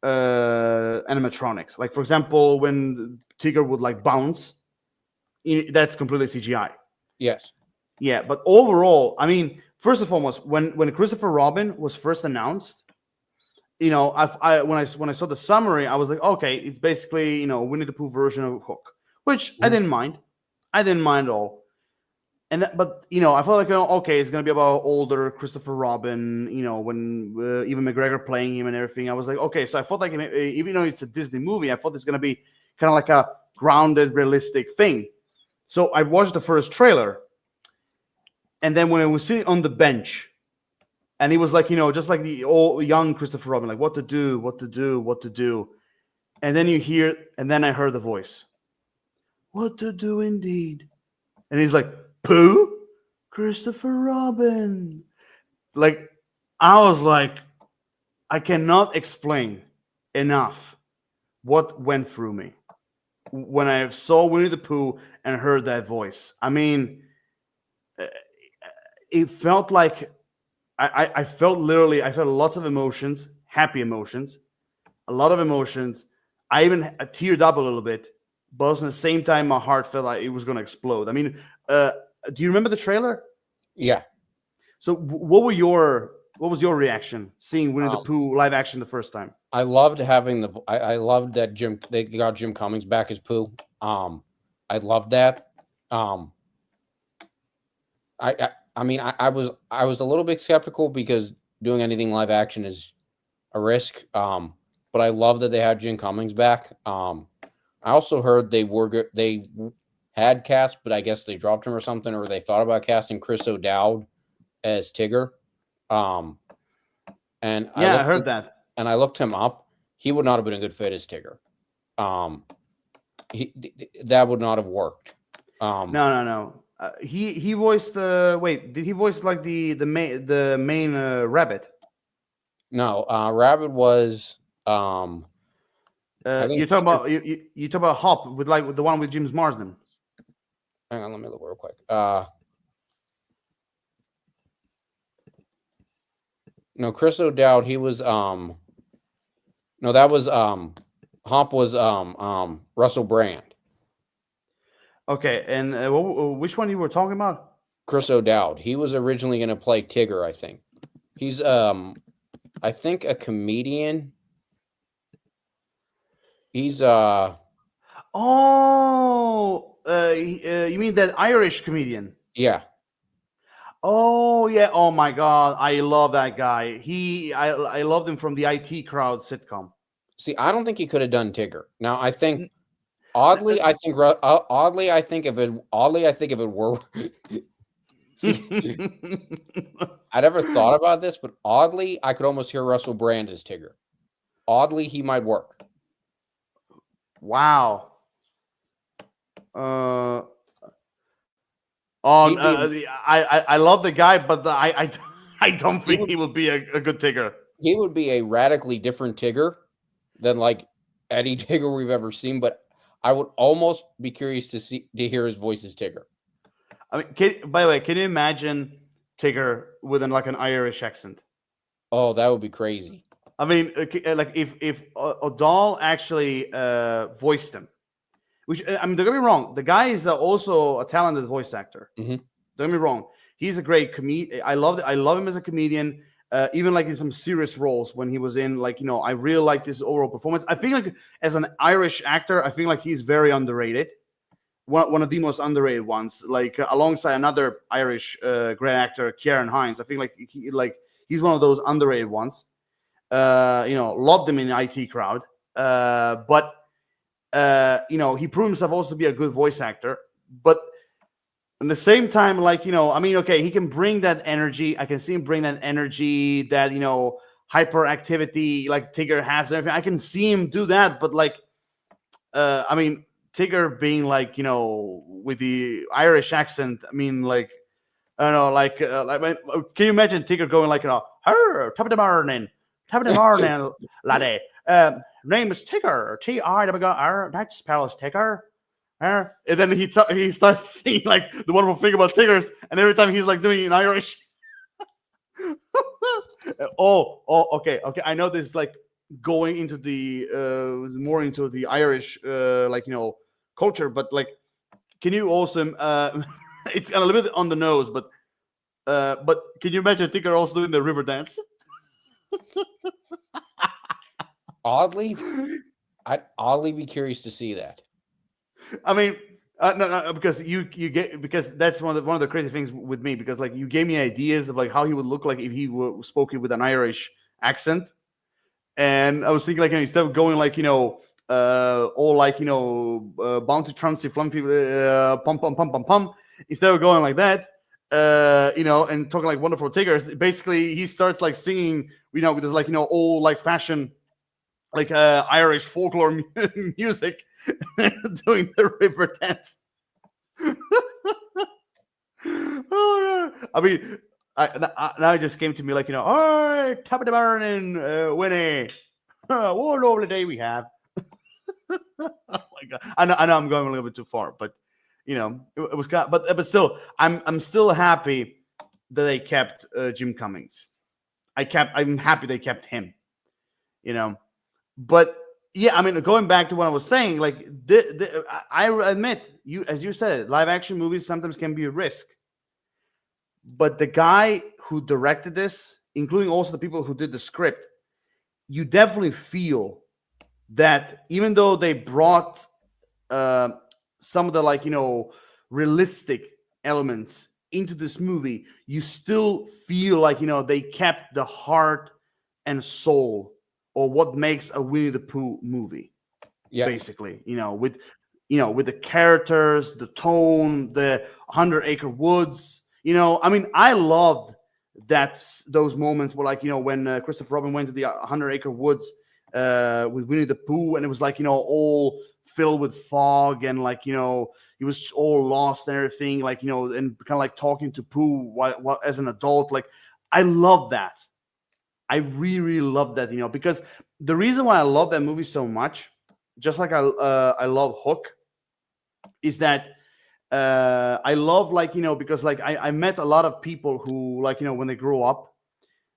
animatronics. Like for example, when Tigger would like bounce, that's completely CGI. Yes. Yeah, but overall, I mean, first and foremost, when Christopher Robin was first announced, when I saw the summary, I was like, okay, it's basically Winnie the Pooh version of Hook, which I didn't mind. I didn't mind at all. But I felt like okay, it's gonna be about older Christopher Robin. When even McGregor playing him and everything, I was like, okay. So I felt like even though it's a Disney movie, I thought it's gonna be kind of like a grounded, realistic thing. So I watched the first trailer, and then when I was sitting on the bench, and he was like, just like the old young Christopher Robin, like what to do, and then I heard the voice, what to do indeed, and he's like, Pooh, Christopher Robin. Like, I was like, I cannot explain enough what went through me when I saw Winnie the Pooh and heard that voice. I mean, it felt like I felt lots of emotions, happy emotions, a lot of emotions. I even teared up a little bit, but also at the same time, my heart felt like it was going to explode. I mean, do you remember the trailer? Yeah. So, what was your reaction seeing Winnie the Pooh live action the first time? I loved having I loved that they got Jim Cummings back as Pooh. I loved that. I mean, I was a little bit skeptical because doing anything live action is a risk. But I love that they had Jim Cummings back. I also heard they had cast, but I guess they dropped him or something, or they thought about casting Chris O'Dowd as Tigger. And I heard that. And I looked him up. He would not have been a good fit as Tigger. That would not have worked. No. He voiced wait, did he voice like the main rabbit? No, Rabbit was you're talking about you talk about Hop with the one with James Marsden. Hang on, let me look real quick. No, Chris O'Dowd, he was no, that was Hop was Russell Brand. Okay, and which one you were talking about? Chris O'Dowd. He was originally going to play Tigger, I think. He's I think a comedian. He's you mean that Irish comedian? Yeah. Oh yeah. Oh my God, I love that guy. I loved him from the IT Crowd sitcom. See, I don't think he could have done Tigger. Now, I think oddly, I think if it were see, I never thought about this, but oddly, I could almost hear Russell Brand as Tigger. Oddly, he might work. Wow. I love the guy, but I don't think he would be a good Tigger. He would be a radically different Tigger than like any Tigger we've ever seen, but I would almost be curious to hear his voice as Tigger. I mean, by the way, can you imagine Tigger with an Irish accent? Oh, that would be crazy. I mean, like if O'Donnell actually voiced him, which I mean, don't get me wrong, the guy is also a talented voice actor. Mm-hmm. Don't get me wrong, he's a great comedian. I love him as a comedian. Even like in some serious roles when he was in, I really liked his overall performance. I think like as an Irish actor, I think like he's very underrated. One of the most underrated ones, like alongside another Irish great actor, Ciarán Hinds. I think he's one of those underrated ones. Loved him in the IT Crowd, but he proved himself also to be a good voice actor. But at the same time, I mean, okay, he can bring that energy. I can see him bring that energy, that hyperactivity like Tigger has and everything. I can see him do that, but I mean, Tigger being with the Irish accent. I mean, I don't know, can you imagine Tigger going "Her, top of the morning, laddie. Name is Tigger, T-I-W-R. That spells Tigger." And then he starts saying the wonderful thing about Tiggers, and every time he's doing it in Irish. Okay. I know this is going into the more into the Irish culture, but can you also it's a little bit on the nose, but can you imagine Tigger also doing the river dance? Oddly, I'd oddly be curious to see that. I mean, no, because because that's one of the crazy things with me, because you gave me ideas of how he would look like if he were spoken with an Irish accent, and I was thinking instead of going all bounty trancy flumpy pum pum pum pum pum, instead of going like that, and talking wonderful Tiggers, basically he starts singing with this old fashion Irish folklore music. Doing the river dance. Oh yeah. I mean, now it just came to me all right, top of the morning, Winnie. What a lovely day we have. Oh my God. I know I'm going a little bit too far, but it was but still, I'm still happy that they kept Jim Cummings. I'm happy they kept him. you know. But yeah, I mean, going back to what I was saying, like I admit, you as you said, live action movies sometimes can be a risk. But the guy who directed this, including also the people who did the script, you definitely feel that even though they brought uh, some of the realistic elements into this movie, you still feel like they kept the heart and soul or what makes a Winnie the Pooh movie. Yes. Basically, with the characters, the tone, the 100 Acre Woods. I mean, I loved those moments where, when Christopher Robin went to the 100 Acre Woods with Winnie the Pooh, and it was all filled with fog, and he was all lost and everything, and kind of talking to Pooh while as an adult. Like, I love that. I really, really love that, because the reason why I love that movie so much, just like I love Hook, is that I love because I met a lot of people who when they grow up,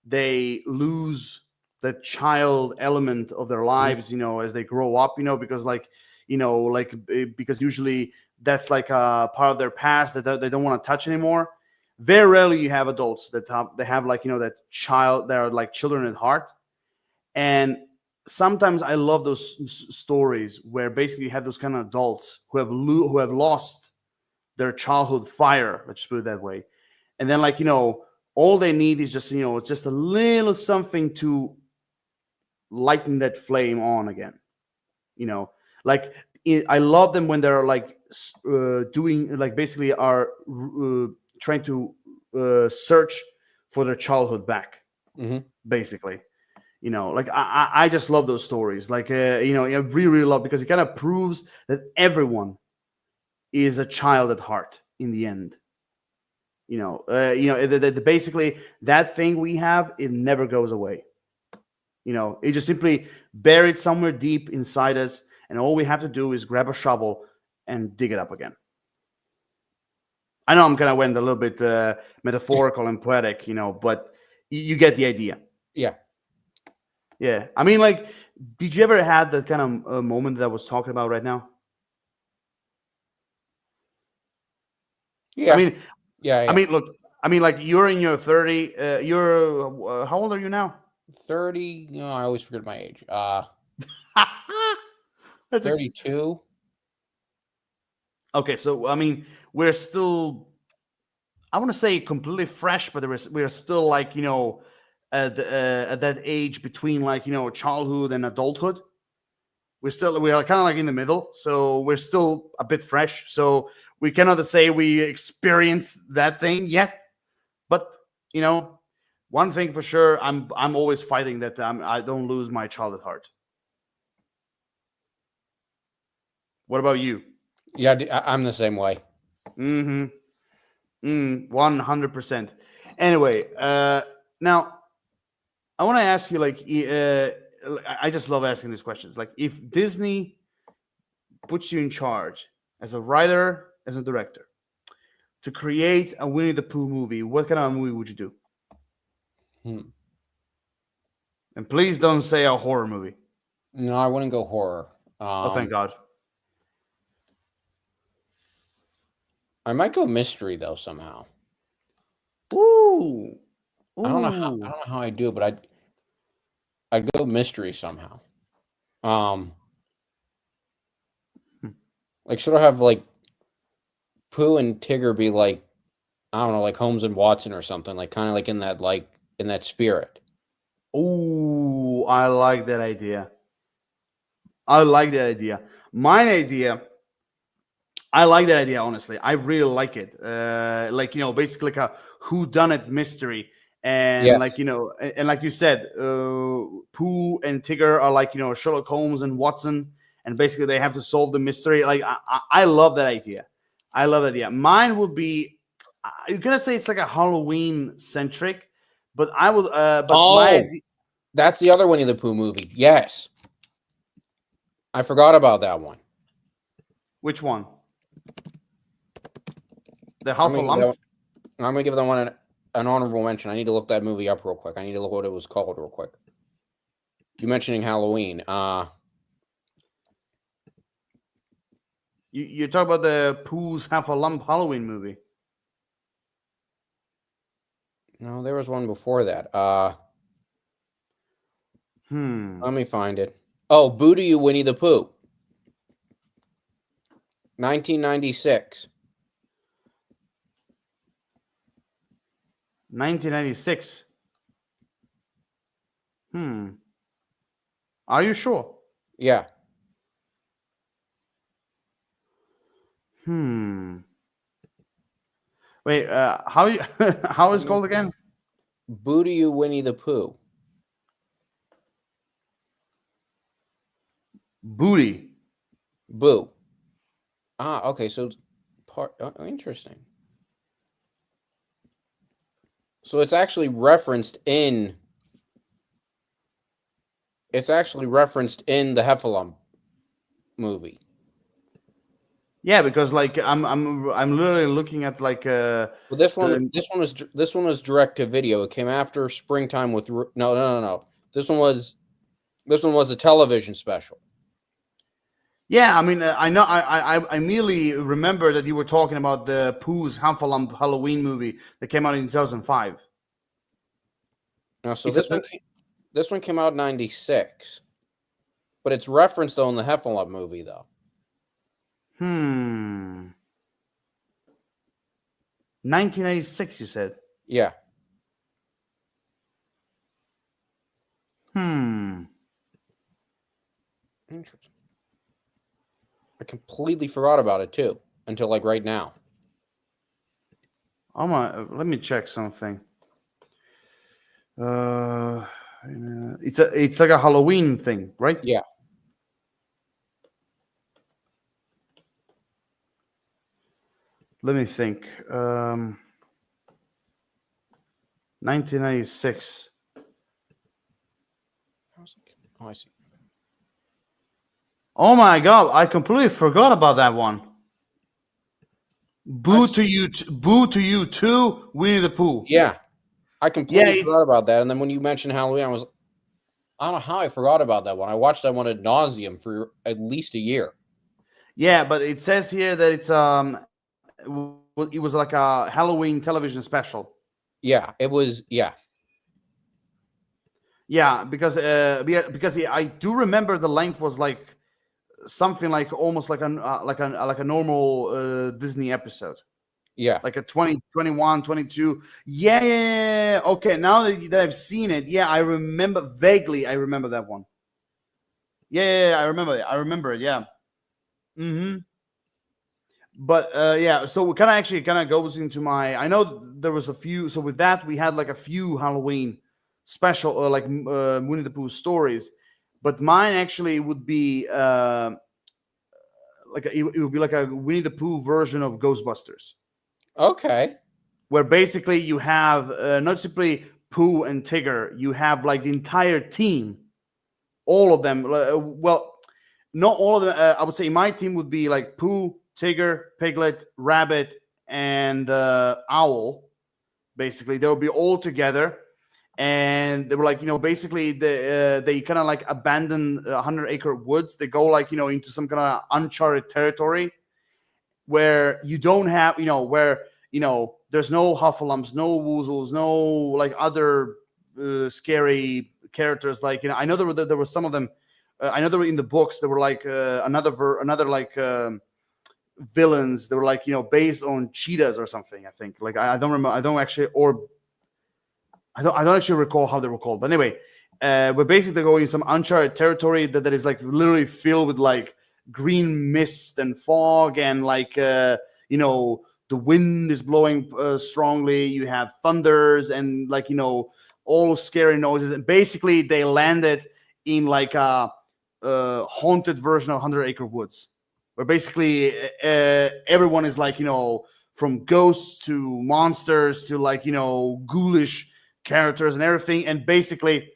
they lose the child element of their lives, as they grow up, because because usually that's like a part of their past that they don't want to touch anymore. Very rarely you have adults that they have that child, that are like children at heart. And sometimes I love those stories where basically you have those kind of adults who have lost their childhood fire, let's just put it that way. And then all they need is just just a little something to lighten that flame on again. I love them when they're doing basically are trying to search for their childhood back, basically. I just love those stories. I really, really love, because it kind of proves that everyone is a child at heart in the end. Basically that thing we have, it never goes away. It just simply buried somewhere deep inside us, and all we have to do is grab a shovel and dig it up again. I know I'm kind of went a little bit metaphorical and poetic, but you get the idea. Yeah. Yeah. I mean, did you ever had that kind of moment that I was talking about right now? Yeah. I mean, yeah. I mean, look, you're in your 30. You're how old are you now? 30. I always forget my age. That's 32. Okay, so I mean, we're still, I want to say completely fresh, but we're still at that age between childhood and adulthood. We are kind of in the middle, so we're still a bit fresh. So we cannot say we experienced that thing yet, but one thing for sure, I'm always fighting that I don't lose my childhood heart. What about you? Yeah, I'm the same way. 100%. Anyway, now I want to ask you, I just love asking these questions. If Disney puts you in charge as a writer, as a director, to create a Winnie the Pooh movie, what kind of movie would you do? And please don't say a horror movie. No, I wouldn't go horror. Oh, thank God. I might go mystery though somehow. Ooh. I don't know how I do it, but I'd go mystery somehow. Sort of have Pooh and Tigger be I don't know, like Holmes and Watson or something, kind of in that spirit. Ooh, I like that idea. I like that idea. My idea, I like that idea, honestly. I really like it. Basically like a whodunit mystery. And Yes. And like you said, Pooh and Tigger are Sherlock Holmes and Watson, and basically they have to solve the mystery. I love that idea. I love that idea. Mine would be, you're gonna say it's like a Halloween centric, but I would. That's the other Winnie the Pooh movie. Yes, I forgot about that one. Which one? The Hufflepuff. I'm gonna give that one an honorable mention. I need to look that movie up real quick. I need to look what it was called real quick. You mentioning Halloween. You talk about the Pooh's Half a Lump Halloween movie. No, there was one before that. Let me find it. Oh, Boo to You, Winnie the Pooh. 1996. 1996. Are you sure? Yeah. Wait, how you how is it called again? Boo to You, Winnie the Pooh. Booty. Boo. Okay. So interesting. So it's actually referenced in. It's actually referenced in the Heffalump movie. Yeah, because like I'm literally looking at like Well, this one was direct to video. It came after Springtime with no. This one was a television special. Yeah, I mean, I know. I immediately remember that you were talking about the Pooh's Humphalump Halloween movie that came out in 2005. Now, so this one came out in 96, but it's referenced though in the Heffalump movie though. 1996, you said. Yeah. Interesting. I completely forgot about it too until like right now. Let me check something. It's like a Halloween thing, right? Yeah. Let me think. 1996. Oh, I see. Oh my God! I completely forgot about that one. Boo to you too, Winnie the Pooh. Yeah, I completely forgot about that. And then when you mentioned Halloween, I don't know how I forgot about that one. I watched that one ad nauseum for at least a year. Yeah, but it says here that it was like a Halloween television special. Yeah, it was. Yeah. Yeah, because I do remember the length was like something like almost like a normal Disney episode. Yeah. Like a 20, 21, 22. Yeah. Okay, now that I've seen it, yeah, I remember vaguely. I remember that one. Yeah, I remember it. I remember it. Yeah. But yeah, so it kind of goes into my. I know there was a few. So with that, we had like a few Halloween special, like Winnie the Pooh stories. But mine actually would be like it would be like a Winnie the Pooh version of Ghostbusters. Okay. Where basically you have not simply Pooh and Tigger, you have like the entire team, all of them. Well, not all of them. I would say my team would be like Pooh, Tigger, Piglet, Rabbit, and Owl. Basically, they would be all together, and they were like, basically they kind of like abandon 100-acre woods. They go like into some kind of uncharted territory where you don't have where there's no Huffalumps, no Woozles, no like other scary characters. Like I know there were some of them. I know they were in the books. There were like another like villains. They were like based on cheetahs or something. I think like I don't remember. I don't actually recall how they were called. But anyway, we're basically going in some uncharted territory that is like literally filled with like green mist and fog and like the wind is blowing strongly. You have thunders and like all scary noises. And basically they landed in like a haunted version of 100-acre woods, where basically everyone is like from ghosts to monsters to like ghoulish characters and everything, and basically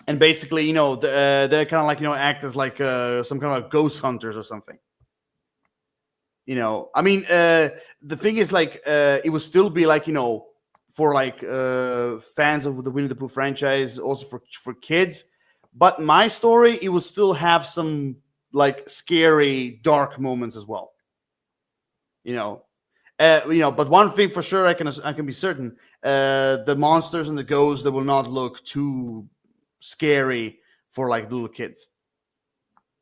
they're kind of like act as like some kind of ghost hunters or something. I mean, the thing is like it would still be like for like fans of the Winnie the Pooh franchise, also for kids. But my story, it will still have some like scary, dark moments as well. You know, But one thing for sure, I can be certain: the monsters and the ghosts, they will not look too scary for like little kids.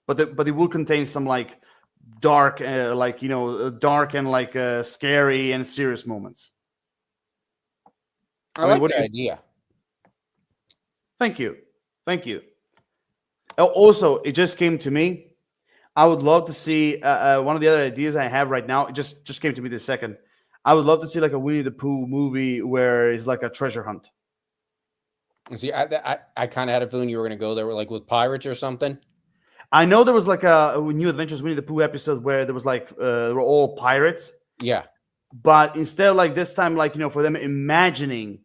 But it will contain some like dark, dark and like scary and serious moments. I I mean, like what the do you? idea. Thank you, thank you. Also, it just came to me. I would love to see one of the other ideas I have right now. It just came to me this second. I would love to see like a Winnie the Pooh movie where it's like a treasure hunt. And see, I kind of had a feeling you were going to go there with, like, with pirates or something. I know there was like a New Adventures Winnie the Pooh episode where there was like they were all pirates, Yeah. but instead like this time for them imagining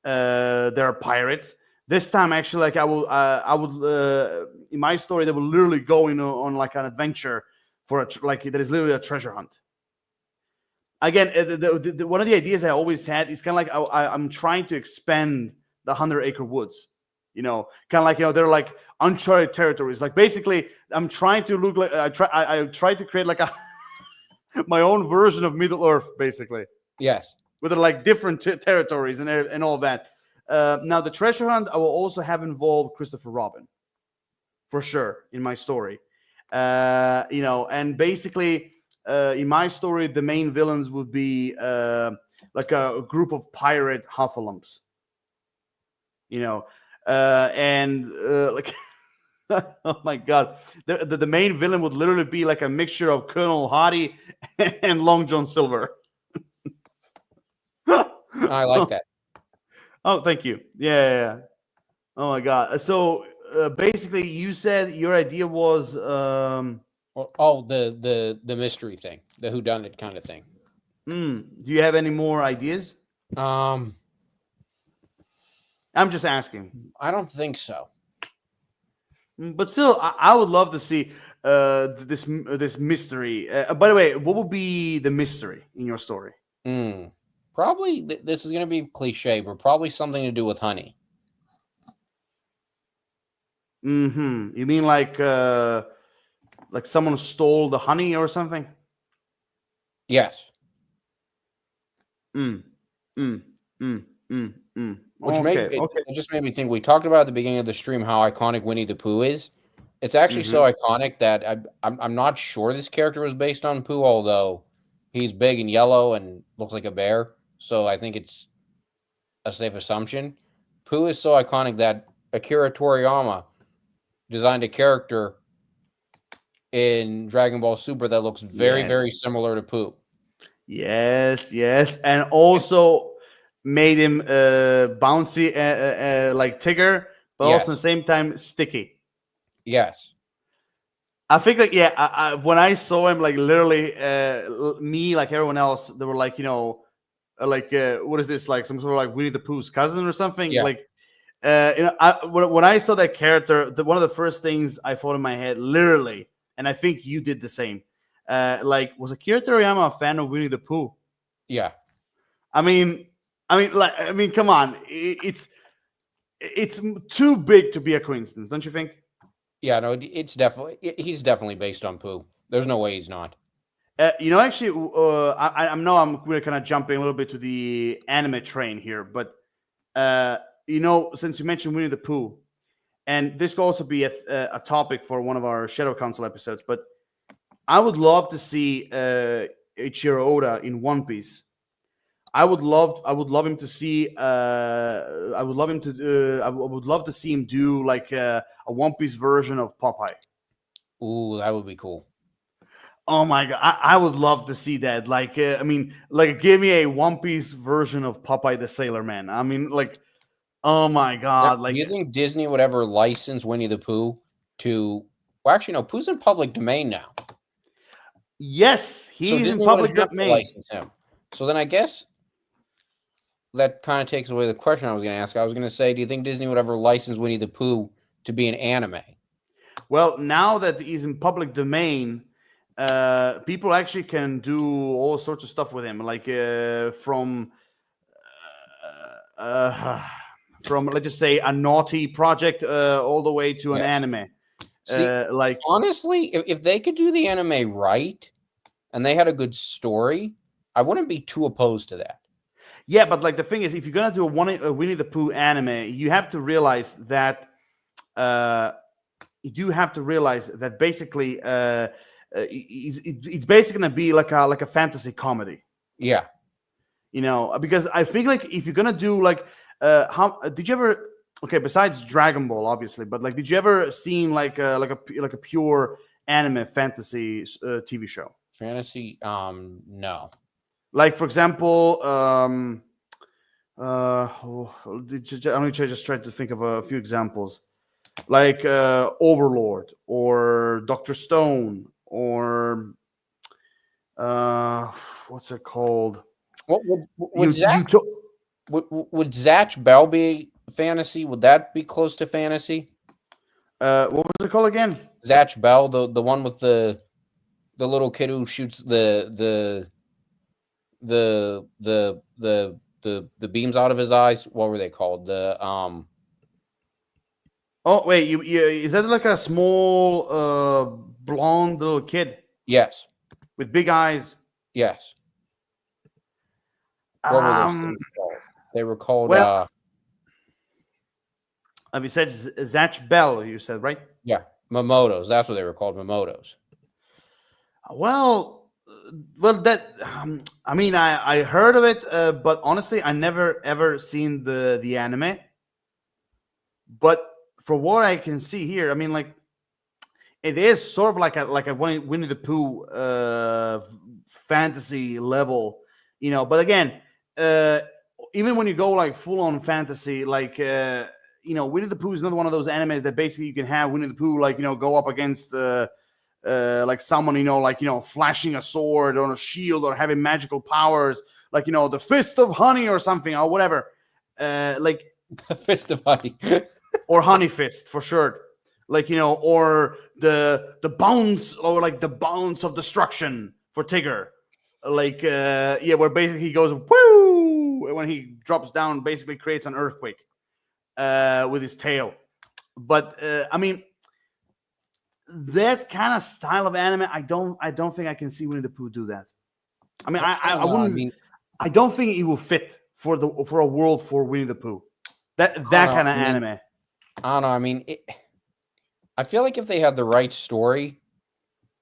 they're pirates. This time actually like I would in my story they will literally go on like an adventure for like that is literally a treasure hunt. Again, one of the ideas I always had is kind of like I'm trying to expand the 100 Acre Woods. Kind of like they're like uncharted territories. Like basically, I'm trying to look like I try to create like a my own version of Middle Earth, basically, Yes. with like different territories and all that. Now the treasure hunt, I will also have involved Christopher Robin, for sure, in my story. And basically in my story, the main villains would be like a group of pirate Huffalumps, and like, oh my god, the main villain would literally be like a mixture of Colonel Hardy and Long John Silver. I like that. Oh, thank you. Yeah. Oh my god. So basically, you said your idea was Oh, the mystery thing, the whodunit kind of thing. do you have any more ideas? Um, I'm just asking. I don't think so. But still, I would love to see this mystery. By the way, what would be the mystery in your story? Probably this is going to be cliche, but probably something to do with honey. You mean like someone stole the honey or something? Yes. Mm. Mm. Mm. Mm. Mm. Which made Okay. Okay. it just made me think. We talked about at the beginning of the stream how iconic Winnie the Pooh is. It's actually so iconic that I'm not sure this character was based on Pooh, although he's big and yellow and looks like a bear. So I think it's a safe assumption. Pooh is so iconic that Akira Toriyama designed a character in Dragon Ball Super that looks very, very similar to Pooh. Yes, and also made him bouncy like Tigger, but also at the same time sticky. Yes. I think like when I saw him, like literally me like everyone else, they were like what is this, like some sort of like Winnie the Pooh's cousin or something? Yeah. Like when I saw that character, one of the first things I thought in my head, literally, and I think you did the same. Was Akira Toriyama a fan of Winnie the Pooh? Yeah. I mean, come on, it's too big to be a coincidence, don't you think? Yeah, no, he's definitely based on Pooh. There's no way he's not. Actually, I know we're kind of jumping a little bit to the anime train here, but since you mentioned Winnie the Pooh, and this could also be a topic for one of our Shadow Council episodes, but I would love to see Eiichiro Oda in One Piece. I would love him to see. I would love to see him do like a One Piece version of Popeye. Ooh, that would be cool. Oh my god, I would love to see that. Like, give me a One Piece version of Popeye the Sailor Man. I mean, like, oh my god, now, like. Do you think Disney would ever license Winnie the Pooh to? Well, actually, no. Pooh's in public domain now. Yes, he's in public domain. License him. So then I guess that kind of takes away the question I was going to ask. I was going to say, do you think Disney would ever license Winnie the Pooh to be an anime? Well, now that he's in public domain, people actually can do all sorts of stuff with him, like from from let's just say a naughty project all the way to an Yes. anime. See, Like honestly, if they could do the anime right and they had a good story, I wouldn't be too opposed to that. yeah, but like the thing is, if you're gonna do a Winnie the Pooh anime, you have to realize that you do have to realize that basically it's basically gonna be like a fantasy comedy. Yeah. You know, because I think like if you're gonna do like how did you ever okay besides Dragon Ball obviously, but like did you ever seen like a pure anime fantasy TV show? Fantasy, no. Like for example, I'm gonna just try to think of a few examples, like Overlord or Doctor Stone or what's it called? What You you to- would Zatch Bell be fantasy? Would that be close to fantasy? what was it called again? Zatch Bell, the one with the little kid who shoots the beams out of his eyes. What were they called? Oh wait, you is that like a small blonde little kid Yes. with big eyes? Yes. What were those Um, things called? They were called well, have you said Zatch Bell? You said right? yeah, Momotos. That's what they were called, Momotos. Well, that I mean, I heard of it, but honestly, I never ever seen the anime. But for what I can see here, I mean, like it is sort of like a Winnie the Pooh fantasy level, you know. But again, even when you go like full on fantasy, like you know, Winnie the Pooh is another one of those animes that basically you can have Winnie the Pooh like go up against like someone like flashing a sword or a shield or having magical powers, like the fist of honey or something or whatever, like Fist of Honey. or honey fist for sure, like or the bounce or like the bounce of destruction for Tigger, like yeah, where basically he goes woo, and when he drops down basically creates an earthquake with his tail. But I mean, that kind of style of anime, I don't think I can see Winnie the Pooh do that. I mean, I wouldn't. I don't think it will fit for a world for Winnie the Pooh. That kind of anime. I don't know. I mean, I feel like if they had the right story,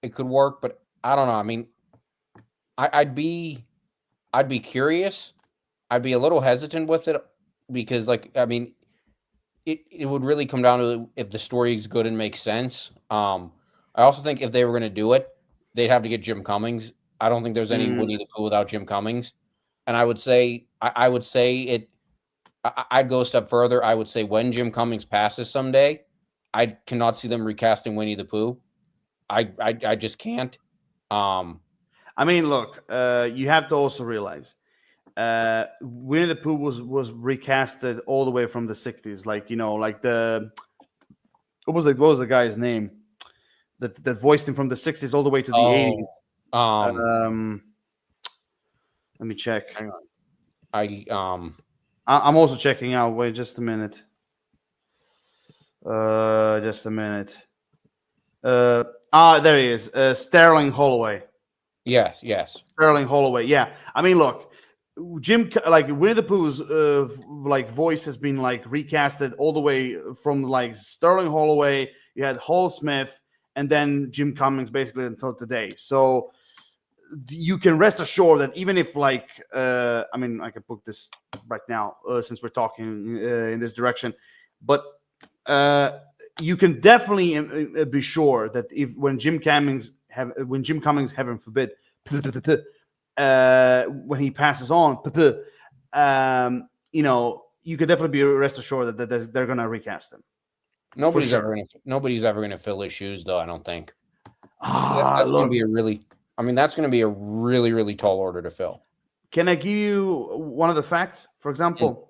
it could work. But I don't know. I mean, I'd be curious. I'd be a little hesitant with it because, like, I mean, it would really come down to if the story is good and makes sense. I also think if they were going to do it, they'd have to get Jim Cummings. I don't think there's any Winnie the Pooh without Jim Cummings. And I would say, I'd go a step further. I would say when Jim Cummings passes someday, I cannot see them recasting Winnie the Pooh. I just can't. I mean, look, you have to also realize Winnie the Pooh was recasted all the way from the 60s. Like, like what was the guy's name that voiced him from the 60s all the way to the 80s? Let me check. Hang on. I'm also checking out. Wait, just a minute. Just a minute. There he is. Sterling Holloway. Yes. Sterling Holloway. Yeah. I mean, look, like Winnie the Pooh's like voice has been like recasted all the way from like Sterling Holloway. You had Hall Smith, and then Jim Cummings basically until today. So you can rest assured that even if like I mean, I can book this right now since we're talking in this direction, but you can definitely be sure that when Jim Cummings, heaven forbid, when he passes on, you could definitely be rest assured that they're going to recast him. Nobody's ever going to fill his shoes, though. I don't think. That's going to be that's going to be a really, really tall order to fill. Can I give you one of the facts? For example,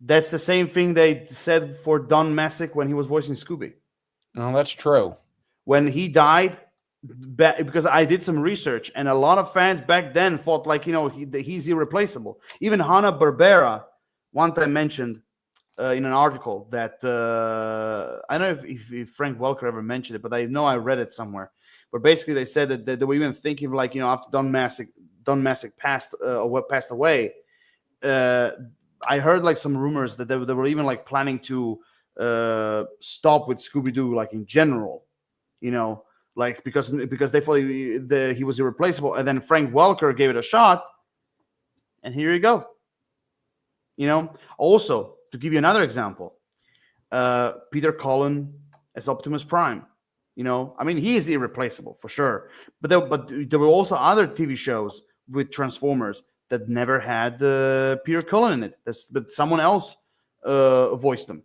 that's the same thing they said for Don Messick when he was voicing Scooby. No, that's true. When he died, because I did some research, and a lot of fans back then thought like, he's irreplaceable. Even Hanna-Barbera, one time mentioned in an article that I don't know if Frank Welker ever mentioned it, but I know I read it somewhere. But basically, they said that they were even thinking of, like, after Don Messick passed away. I heard like some rumors that they were even like planning to stop with Scooby Doo, like in general, like because they thought he was irreplaceable, and then Frank Welker gave it a shot, and here you go. Also, to give you another example, Peter Cullen as Optimus Prime. I mean, he is irreplaceable for sure. But there were also other TV shows with Transformers that never had Peter Cullen in it. But someone else voiced them.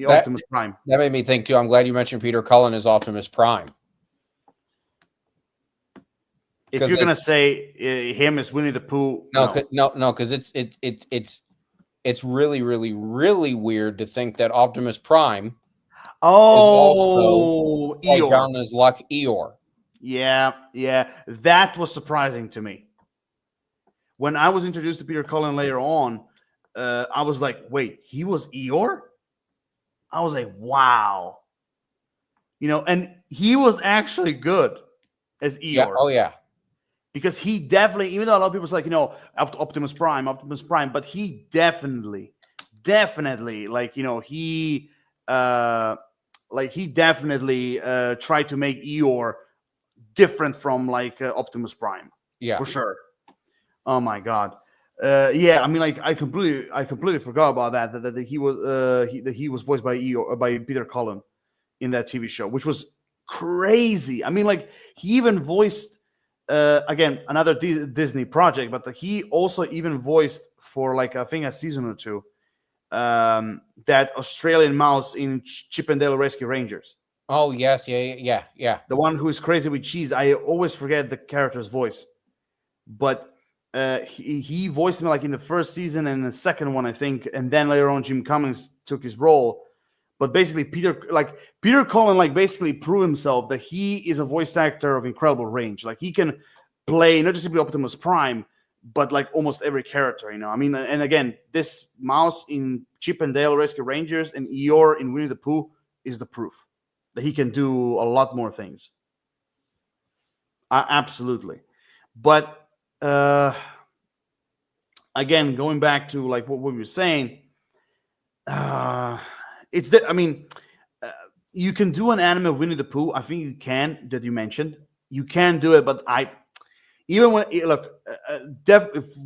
Optimus Prime. That made me think too. I'm glad you mentioned Peter Cullen as Optimus Prime. If you're gonna say him as Winnie the Pooh, no, because it's really, really, really weird to think that Optimus Prime is also Eeyore. down his luck, Eeyore. Yeah, that was surprising to me. When I was introduced to Peter Cullen later on, I was like, wait, he was Eeyore? I was like, wow. And he was actually good as Eeyore. Yeah. Oh, yeah. Because he definitely, even though a lot of people say, like, Optimus Prime, but he definitely, like, he definitely tried to make Eeyore different from like Optimus Prime. Yeah, for sure. Oh my God. Yeah, I mean, like, I completely forgot about that he was voiced by Peter Cullen in that TV show, which was crazy. I mean, like, he even voiced again another Disney project, but he also even voiced for, like, I think a season or two, that Australian mouse in Chip and Dale Rescue Rangers. Oh yes, yeah. The one who is crazy with cheese. I always forget the character's voice, but he voiced him like in the first season and the second one, I think, and then later on Jim Cummings took his role. But basically, Peter Cullen, like, basically proved himself that he is a voice actor of incredible range. Like, he can play not just simply Optimus Prime, but like almost every character. I mean, and again, this mouse in Chip and Dale Rescue Rangers and Eeyore in Winnie the Pooh is the proof that he can do a lot more things. Absolutely. But again, going back to like what we were saying, it's that, I mean, you can do an anime of Winnie the Pooh. I think you can, that you mentioned. You can do it, but even when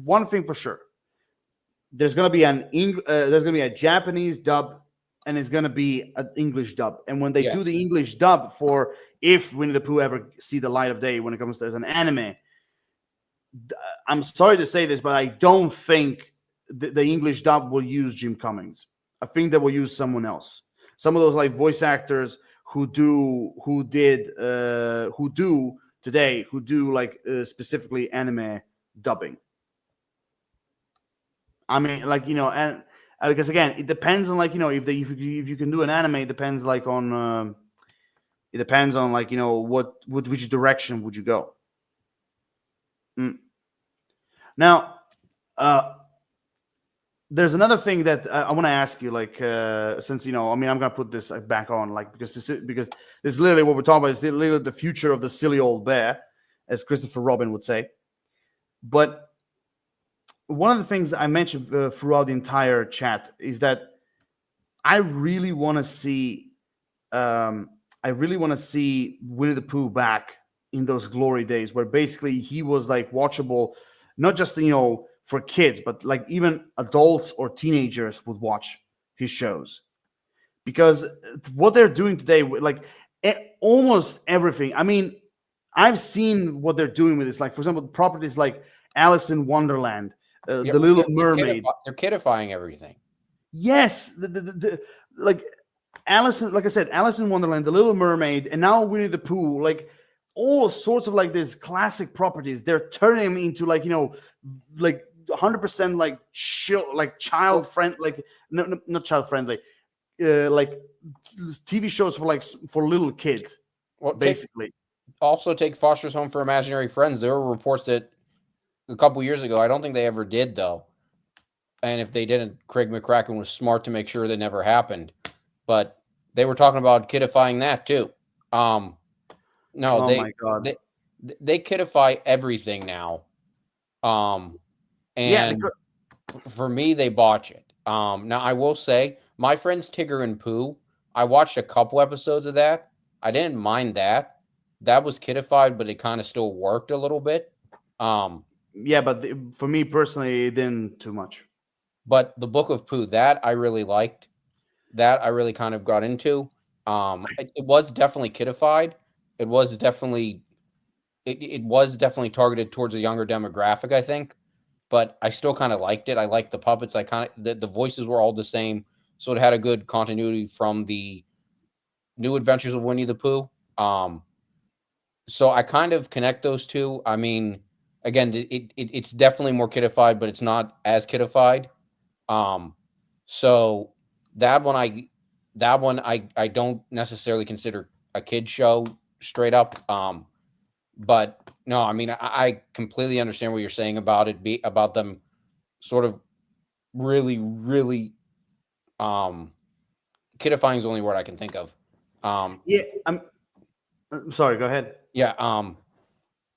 one thing for sure, there's gonna be a Japanese dub, and it's gonna be an English dub. And when they do the English dub for, if Winnie the Pooh ever see the light of day when it comes to as an anime, I'm sorry to say this, but I don't think the English dub will use Jim Cummings. I think they will use someone else. Some of those like voice actors who do like specifically anime dubbing. I mean, like, and because again, it depends on, like, if you can do an anime, it depends like on like, which direction would you go. Now, there's another thing that I want to ask you, like, since, I mean, I'm gonna put this back on, like, because this is literally what we're talking about. It's literally the future of the silly old bear, as Christopher Robin would say. But one of the things I mentioned throughout the entire chat is that I really want to see Winnie the Pooh back in those glory days, where basically he was like watchable, not just for kids, but like even adults or teenagers would watch his shows, because what they're doing today, like almost everything. I mean, I've seen what they're doing with this. Like, for example, properties like Alice in Wonderland, The Little Mermaid. They're kidifying everything. Yes, like Alice, like I said, Alice in Wonderland, The Little Mermaid, and now Winnie the Pooh. Like all sorts of like these classic properties, they're turning them into like like 100% like child friendly, like not child friendly, like TV shows for little kids. Well, basically. Take Foster's Home for Imaginary Friends. There were reports that a couple years ago, I don't think they ever did though, and if they didn't, Craig McCracken was smart to make sure that never happened. But they were talking about kidifying that too. Um, no, Oh my God. they kidify everything now. Um, Yeah, and because for me, they botch it. Now I will say, my friends Tigger and Pooh, I watched a couple episodes of that. I didn't mind that. That was kidified, but it kind of still worked a little bit. Um, yeah, but for me personally, it didn't too much. but the Book of Pooh, that I really liked. That I really kind of got into. It was definitely kidified. It was definitely it was definitely targeted towards a younger demographic, I think. But I still kind of liked it. I liked the puppets. I kind of the voices were all the same, so it had a good continuity from the New Adventures of Winnie the Pooh. So I kind of connect those two. I mean, again, it's definitely more kidified, but it's not as kidified. Um, so that one I don't necessarily consider a kid show straight up. But no, I mean I completely understand what you're saying about it, be about them sort of really um kidifying is the only word I can think of. Um, Yeah, I'm sorry. Go ahead. yeah, and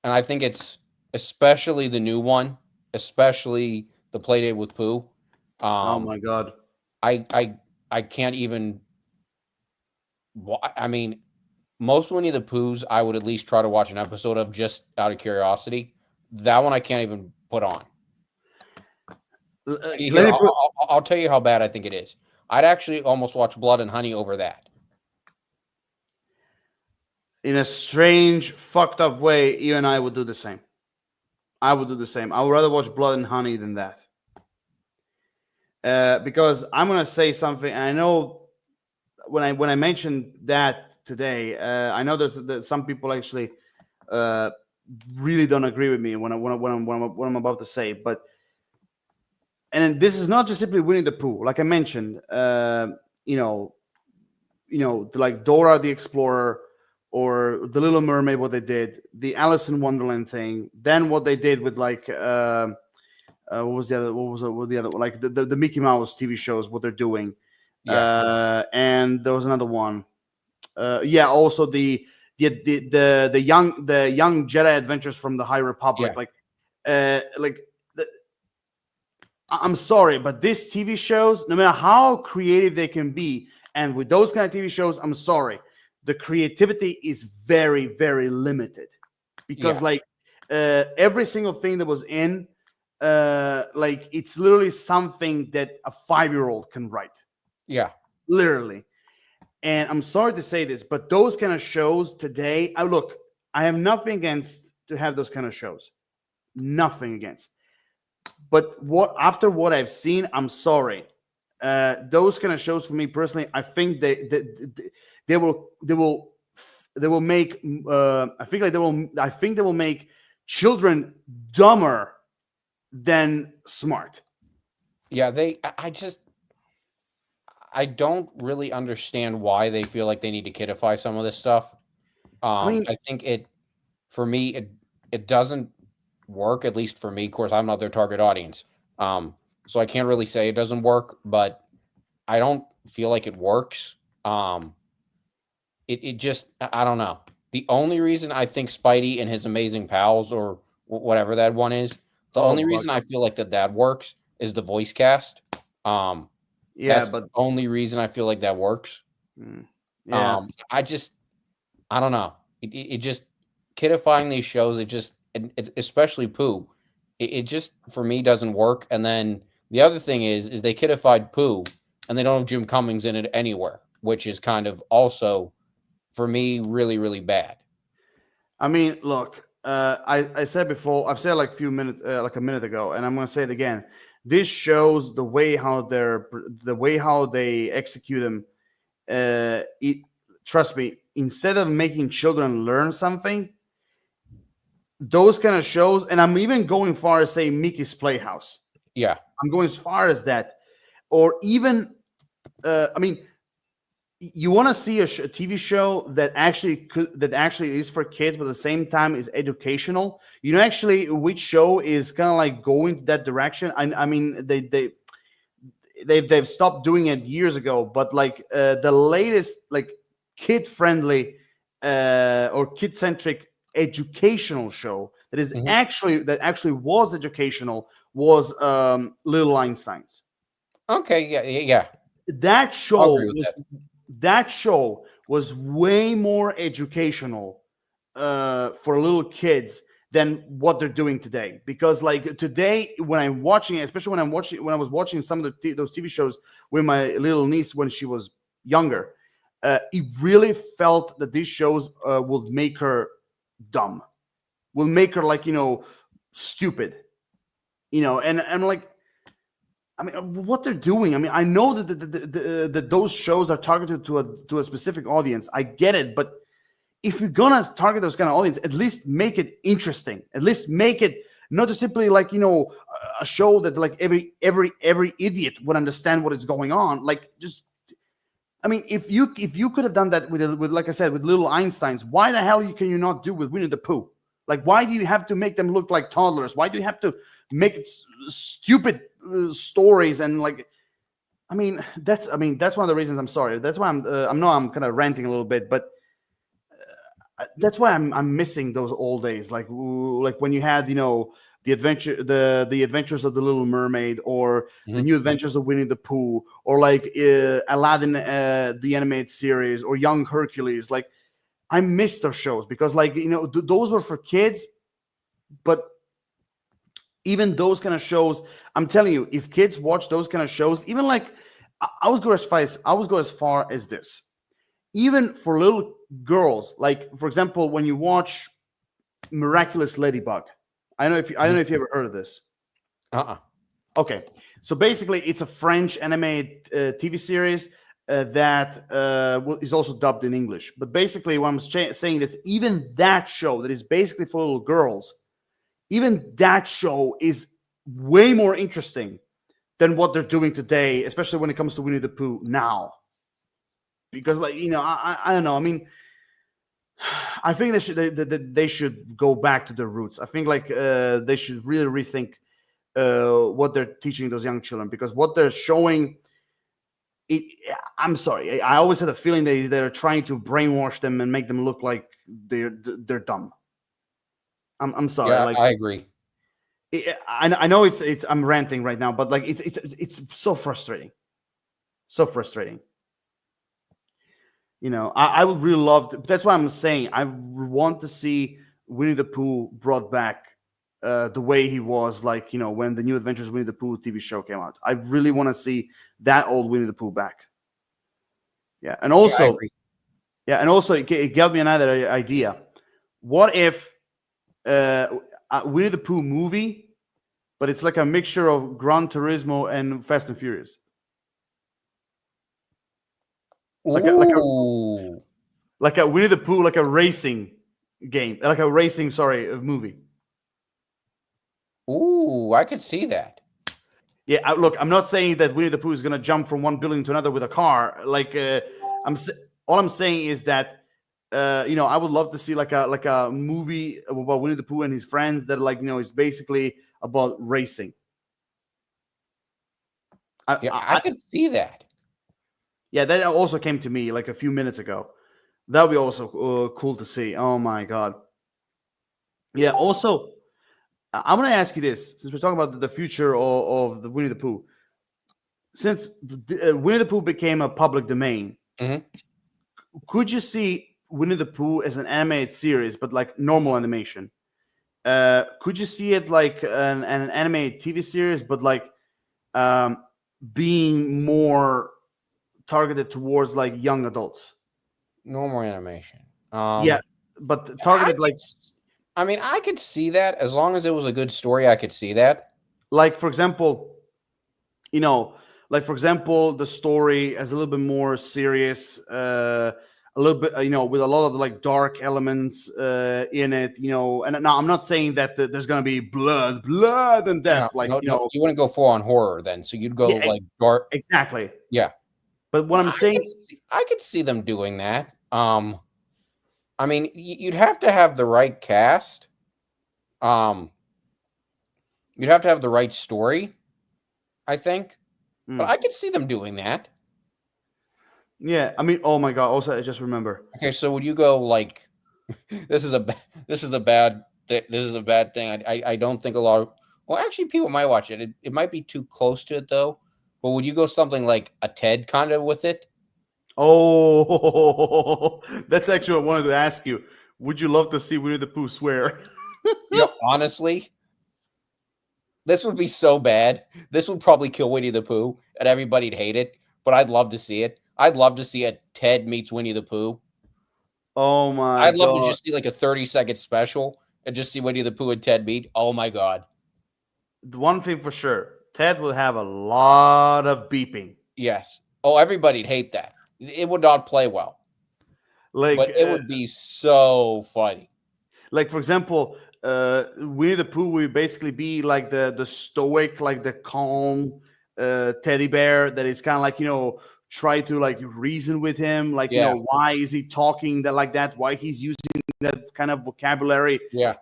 I think it's especially the new one, especially the Playdate with Pooh. Oh Um, my God. I can't even. I mean, most Winnie the Poohs, I would at least try to watch an episode of just out of curiosity. That one I can't even put on. Let Here, me put I'll tell you how bad I think it is. I'd actually almost watch Blood and Honey over that. in a strange, fucked up way. You and I would do the same. I would do the same. I would rather watch Blood and Honey than that. Because I'm gonna say something, and I know when I mentioned that today, I know there's some people actually uh, really don't agree with me when I'm about to say. But and this is not just simply Winnie the Pooh, like I mentioned. You know, like Dora the Explorer or the Little Mermaid, what they did, the Alice in Wonderland thing, then what they did with like. What was the other? What was the other? Like the Mickey Mouse TV shows, what they're doing. Yeah, And there was another one. Yeah, also the young Jedi Adventures from the High Republic. yeah, Like the, I'm sorry, but these TV shows, no matter how creative they can be, and with those kind of TV shows, I'm sorry, the creativity is very very limited because yeah, like every single thing that was in like it's literally something that a 5-year-old can write, yeah, literally. And I'm sorry to say this, but those kind of shows today, I have nothing against to have those kind of shows, nothing against. But what after what I've seen, I'm sorry. Those kind of shows for me personally, I think they will make. I think they will make children dumber than smart. yeah. I just, I don't really understand why they feel like they need to kidify some of this stuff. I mean, I think for me, it doesn't work, at least for me. Of course, I'm not their target audience. So I can't really say it doesn't work, but I don't feel like it works. Um, it just, I don't know. The only reason I think Spidey and his amazing pals, or whatever that one is, the oh, only reason I feel like that works is the voice cast. Um, yeah, that's the but only reason I feel like that works. mm, yeah. I don't know. It just kidifying these shows. It especially Pooh. It just for me doesn't work. And then the other thing is they kidified Pooh, and they don't have Jim Cummings in it anywhere, which is kind of also for me really bad. I mean, look, I said before, I've said like like a minute ago, and I'm gonna say it again. This shows the way how they execute them. Trust me, instead of making children learn something, those kind of shows, and I'm even going far as say Mickey's Playhouse. Yeah, I'm going as far as that, or even, I mean, you want to see a TV show that actually is for kids, but at the same time is educational. You know, actually, which show is kind of like going that direction. I mean, they they've stopped doing it years ago, but like the latest like kid friendly or kid centric educational show that is Mhm. actually was educational was Little Einsteins. Okay, yeah, yeah. That I'll agree show with was that. that show was way more educational for little kids than what they're doing today. Because like today, when I'm watching it, especially when I was watching some of those TV shows with my little niece when she was younger, it really felt that these shows would make her dumb, will make her like stupid, and I'm like, I mean, what they're doing. I mean, I know that those shows are targeted to a specific audience. I get it, but if you're gonna target those kind of audience, at least make it interesting. At least make it not just simply like a show that like every idiot would understand what is going on. Like just, I mean, if you could have done that with like I said with Little Einsteins, why the hell can you not do with Winnie the Pooh? Like, why do you have to make them look like toddlers? Why do you have to make stupid stories and like? I mean, that's one of the reasons. I'm sorry. That's why I'm kind of ranting a little bit, but that's why I'm missing those old days, like when you had the adventures of the Little Mermaid, or the Mhm. new adventures of Winnie the Pooh, or like Aladdin, the animated series, or Young Hercules. Like I miss those shows because like those were for kids, but even those kind of shows, I'm telling you, if kids watch those kind of shows, even like I was go as far as this, even for little girls, like for example, when you watch Miraculous Ladybug. I don't Mhm. know if you ever heard of this. Uh-uh. Okay, so basically, it's a French animated TV series that is also dubbed in English. But basically, what I'm saying is, even that show that is basically for little girls, even that show is way more interesting than what they're doing today, especially when it comes to Winnie the Pooh now. Because, like I don't know. I mean, I think they should go back to their roots. I think like they should really rethink what they're teaching those young children, because what they're showing. It, I'm sorry. I always had a feeling they're trying to brainwash them and make them look like they're dumb. I'm sorry. Yeah, Like I agree. I know it's I'm ranting right now, but like it's so frustrating, so frustrating. I would really love to. That's why I'm saying I want to see Winnie the Pooh brought back the way he was, like when the New Adventures of Winnie the Pooh TV show came out. I really want to see that old Winnie the Pooh back. Yeah, and Yeah, I also, agree. it gave me another idea. What if uh, Winnie the Pooh movie, but it's like a mixture of Gran Turismo and Fast and Furious, like a like a Ooh. like a Winnie the Pooh, like a racing game, like a racing, sorry, movie. Ooh, I could see that. Yeah, look, I'm not saying that Winnie the Pooh is going to jump from one building to another with a car. Like, all I'm saying is that, I would love to see like a movie about Winnie the Pooh and his friends that like is basically about racing. I, Yeah, I I, could see that. yeah, that also came to me like a few minutes ago. That would be also cool to see. Oh my god. Yeah. Also, I'm going to ask you this, since we're talking about the future of the Winnie the Pooh. Since Winnie the Pooh became a public domain, Mhm. could you see Winnie the Pooh as an animated series, but like normal animation? Could you see it like an animated TV series, but like um, being more targeted towards like young adults? Normal animation. Yeah, but I targeted could I mean, I could see that as long as it was a good story, I could see that. like for example, you know, for example, the story is a little bit more serious, a little bit, with a lot of like dark elements in it, And now I'm not saying that there's gonna be blood and No, death, like no, no, you wouldn't go full on horror then. So you'd go yeah, like dark. exactly. Yeah. But what No, I'm saying, I could see them doing that. I mean, you'd have to have the right cast. Um, you'd have to have the right story, I think. but I could see them doing that. Yeah, I mean, oh my god. Also, I just remember. Okay, so would you go like this is a bad thing. I don't think a lot of well actually people might watch it. It might be too close to it though. But would you go something like a TED kind of with it? Oh, that's actually what I wanted to ask you. Would you love to see Winnie the Pooh swear? Honestly, this would be so bad. This would probably kill Winnie the Pooh, and everybody'd hate it. But I'd love to see it. I'd love to see a Ted meets Winnie the Pooh. Oh my I'd love to god. just see like a 30-second special and just see Winnie the Pooh and Ted meet. Oh my god. The one thing for sure, Ted will have a lot of beeping. Yes. Oh, everybody'd hate that. It would not play well. Like, But it would be so funny. like for example, Winnie the Pooh will basically be like the stoic, like the calm teddy bear that is kind of like try to like reason with him, like Yeah. why is he talking that like that? Why he's using that kind of vocabulary? Yeah.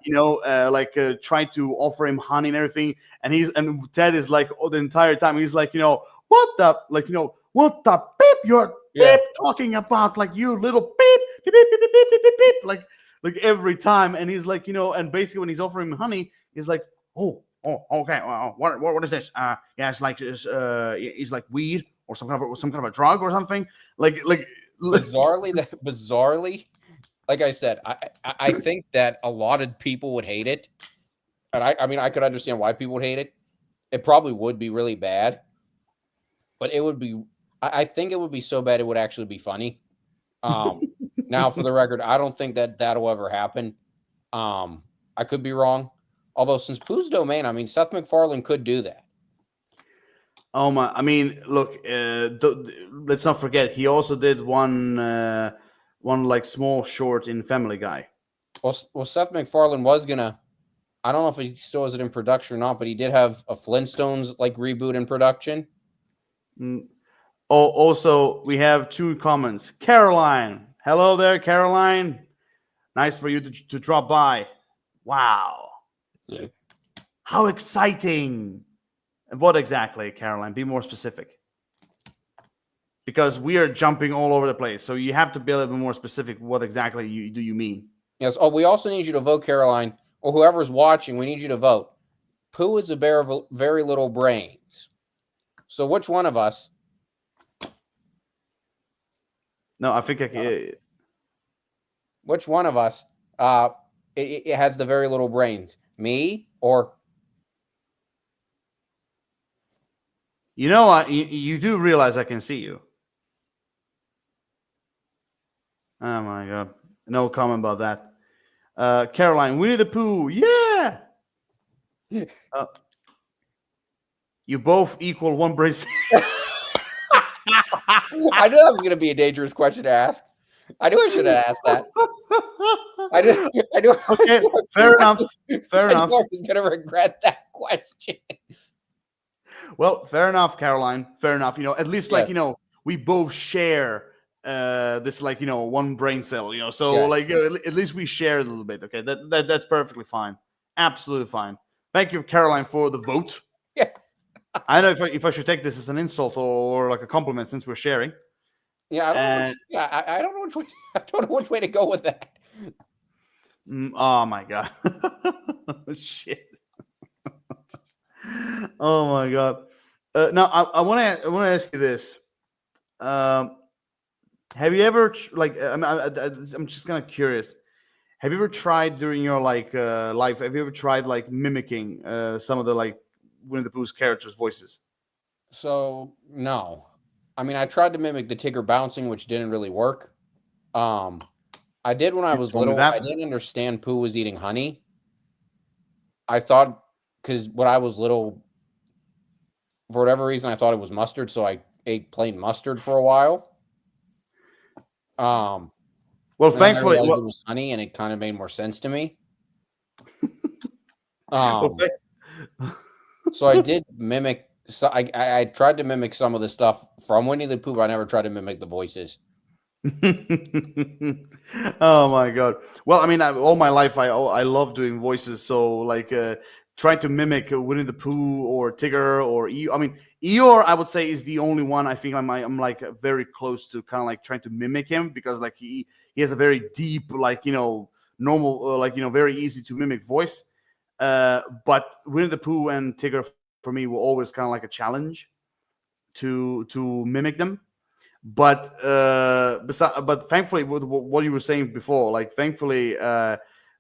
Like try to offer him honey and everything, and Ted is like the entire time he's like what the what the beep you're Yeah. beep talking about, like you little beep beep beep beep beep beep beep, beep. Like every time, and he's like and basically when he's offering him honey, he's like oh okay, what is this? Yeah, it's like it's like weed or some kind of a drug or something. Like bizarrely, like I said, I think that a lot of people would hate it, and I mean I could understand why people would hate it. It probably would be really bad, but it would be. I think it would be so bad it would actually be funny. Now, for the record, I don't think that that'll ever happen. I could be wrong. Although, since Pooh's Domain, I mean, Seth MacFarlane could do that. Oh my! I mean, look. Let's not forget he also did one like small short in Family Guy. Well, Seth MacFarlane was gonna. I don't know if he still has it in production or not, but he did have a Flintstones like reboot in production. Oh, also we have 2 comments. Caroline, hello there, Caroline. Nice for you to drop by. Wow, how exciting! What exactly, Caroline? Be more specific. Because we are jumping all over the place, so you have to be a little bit more specific. What exactly do you mean? Yes. Oh, we also need you to vote, Caroline, or whoever's watching. We need you to vote. Pooh is a bear of very little brains. So, which one of us? No, I think I can. Which one of us? It has the very little brains. Me or? You know what? You do realize I can see you. Oh my god! No comment about that. Caroline, Winnie the Pooh, yeah. You both equal 1 brace. I knew that was going to be a dangerous question to ask. I knew I should have asked that. I knew. Okay, fair enough. Fair enough. I was going to regret that question. Well, fair enough, Caroline. Fair enough. At least like we both share this like 1 brain cell. So like at least we share a little bit. Okay, that's perfectly fine. Absolutely fine. Thank you, Caroline, for the vote. Yeah. I don't know if I should take this as an insult or like a compliment since we're sharing. Yeah, I don't know which way. I don't know which way to go with that. Oh my god! Shit! Oh my god! Now I want to ask you this. Have you ever I'm just kind of curious. Have you ever tried during your like life? Have you ever tried like mimicking some of the like Winnie the Pooh's characters' voices? So no, I mean I tried to mimic the Tigger bouncing, which didn't really work. I did when I was little. I didn't understand Pooh was eating honey. I thought because when I was little, for whatever reason, I thought it was mustard, so I ate plain mustard for a while. Well, thankfully, it was honey, and it kind of made more sense to me. So I did mimic. So I tried to mimic some of the stuff from Winnie the Pooh. But I never tried to mimic the voices. Oh my god! Well, I mean, all my life I love doing voices. So like try to mimic Winnie the Pooh or Tigger or Eeyore. I mean, Eeyore, I would say, is the only one I think I'm like very close to kind of like trying to mimic him, because like he has a very deep, like, normal, like, very easy to mimic voice. But Winnie the Pooh and Tigger for me were always kind of like a challenge to mimic them. But but thankfully, with what you were saying before, like thankfully,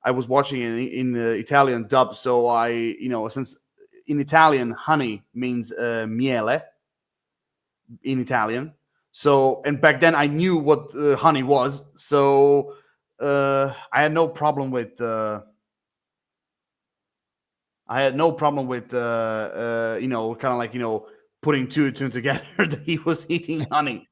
I was watching it in the Italian dub, so since in Italian honey means miele in Italian. So, and back then I knew what honey was, so I had no problem with kind of like putting two and two together that he was eating honey.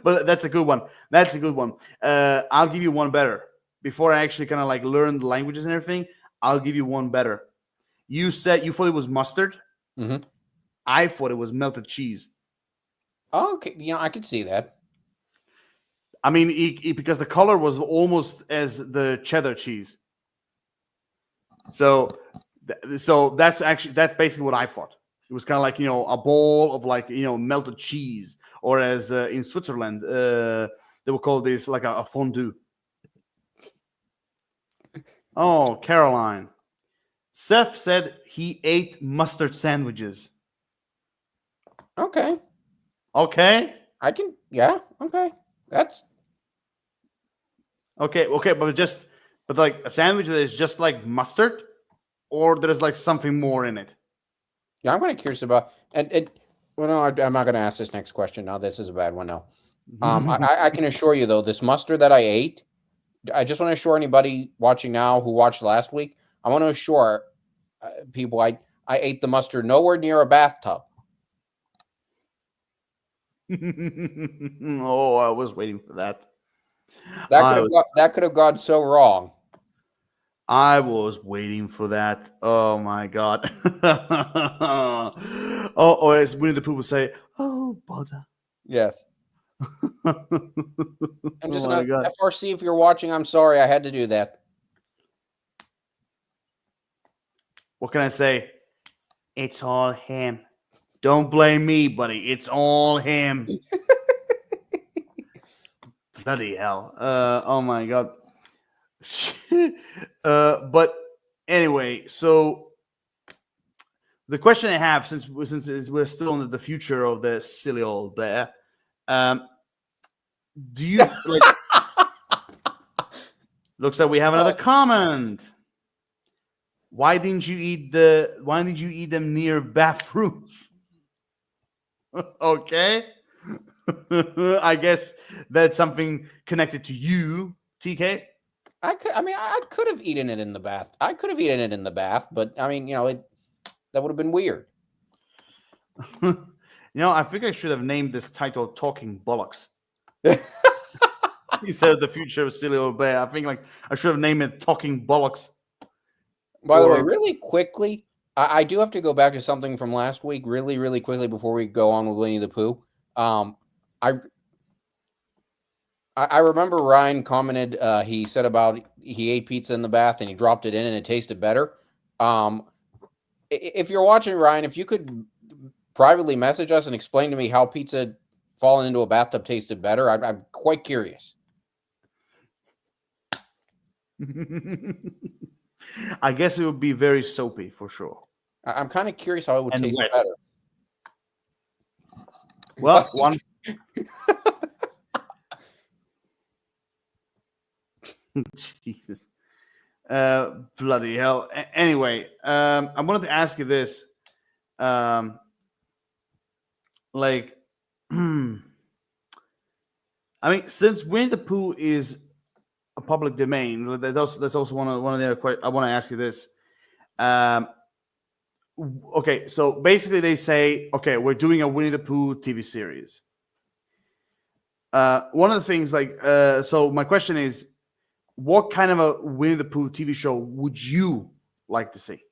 But that's a good one. That's a good one. I'll give you one better. Before I actually kind of like learn the languages and everything, I'll give you one better. You said you thought it was mustard. Mm-hmm. I thought it was melted cheese. Oh, okay, I could see that. I mean, because the color was almost as the cheddar cheese. So that's basically what I thought. It was kind of like a ball of like melted cheese, or as in Switzerland they would call this like a fondue. Oh, Caroline. Seth said he ate mustard sandwiches. Okay. Okay. Yeah. Okay. That's okay. But like a sandwich that is just like mustard, or there's like something more in it. Yeah, I'm kind of curious about and well, no, I'm not going to ask this next question. Now, this is a bad one. Now, I can assure you though, this mustard that I ate, I just want to assure anybody watching now who watched last week, I want to assure people I ate the mustard nowhere near a bathtub. Oh, I was waiting for that. That could have gone so wrong. I was waiting for that. Oh my god. Oh, as Winnie the Pooh would say, "Oh bother." Yes. And just FRC, if you're watching, I'm sorry I had to do that. What can I say? It's all him. Don't blame me, buddy. It's all him. Bloody hell. Oh my god. But anyway, so the question I have, since we're still in the future of the silly old bear, do you like? Looks like we have another comment. Why didn't you eat them near bathrooms? Okay. I guess that's something connected to you, TK. I could have eaten it in the bath. I could have eaten it in the bath, but I mean, that would have been weird. I think I should have named this title "Talking Bollocks." Instead of the future of silly old bear, I think like I should have named it "Talking Bollocks." By the way, really quickly, I do have to go back to something from last week, really, really quickly before we go on with Winnie the Pooh. I remember Ryan commented, he said about he ate pizza in the bath and he dropped it in and it tasted better. If you're watching, Ryan, if you could privately message us and explain to me how pizza falling into a bathtub tasted better, I'm quite curious. I guess it would be very soapy for sure. I'm kind of curious how it would taste better. Well, one. Jesus. Bloody hell. Anyway, I wanted to ask you this. Like, I mean, since Winnie the Pooh is a public domain, that's also one of the other questions. I want to ask you this. Okay, so basically they say, okay, we're doing a Winnie the Pooh TV series. One of the things, like, so my question is, what kind of a Winnie the Pooh TV show would you like to see?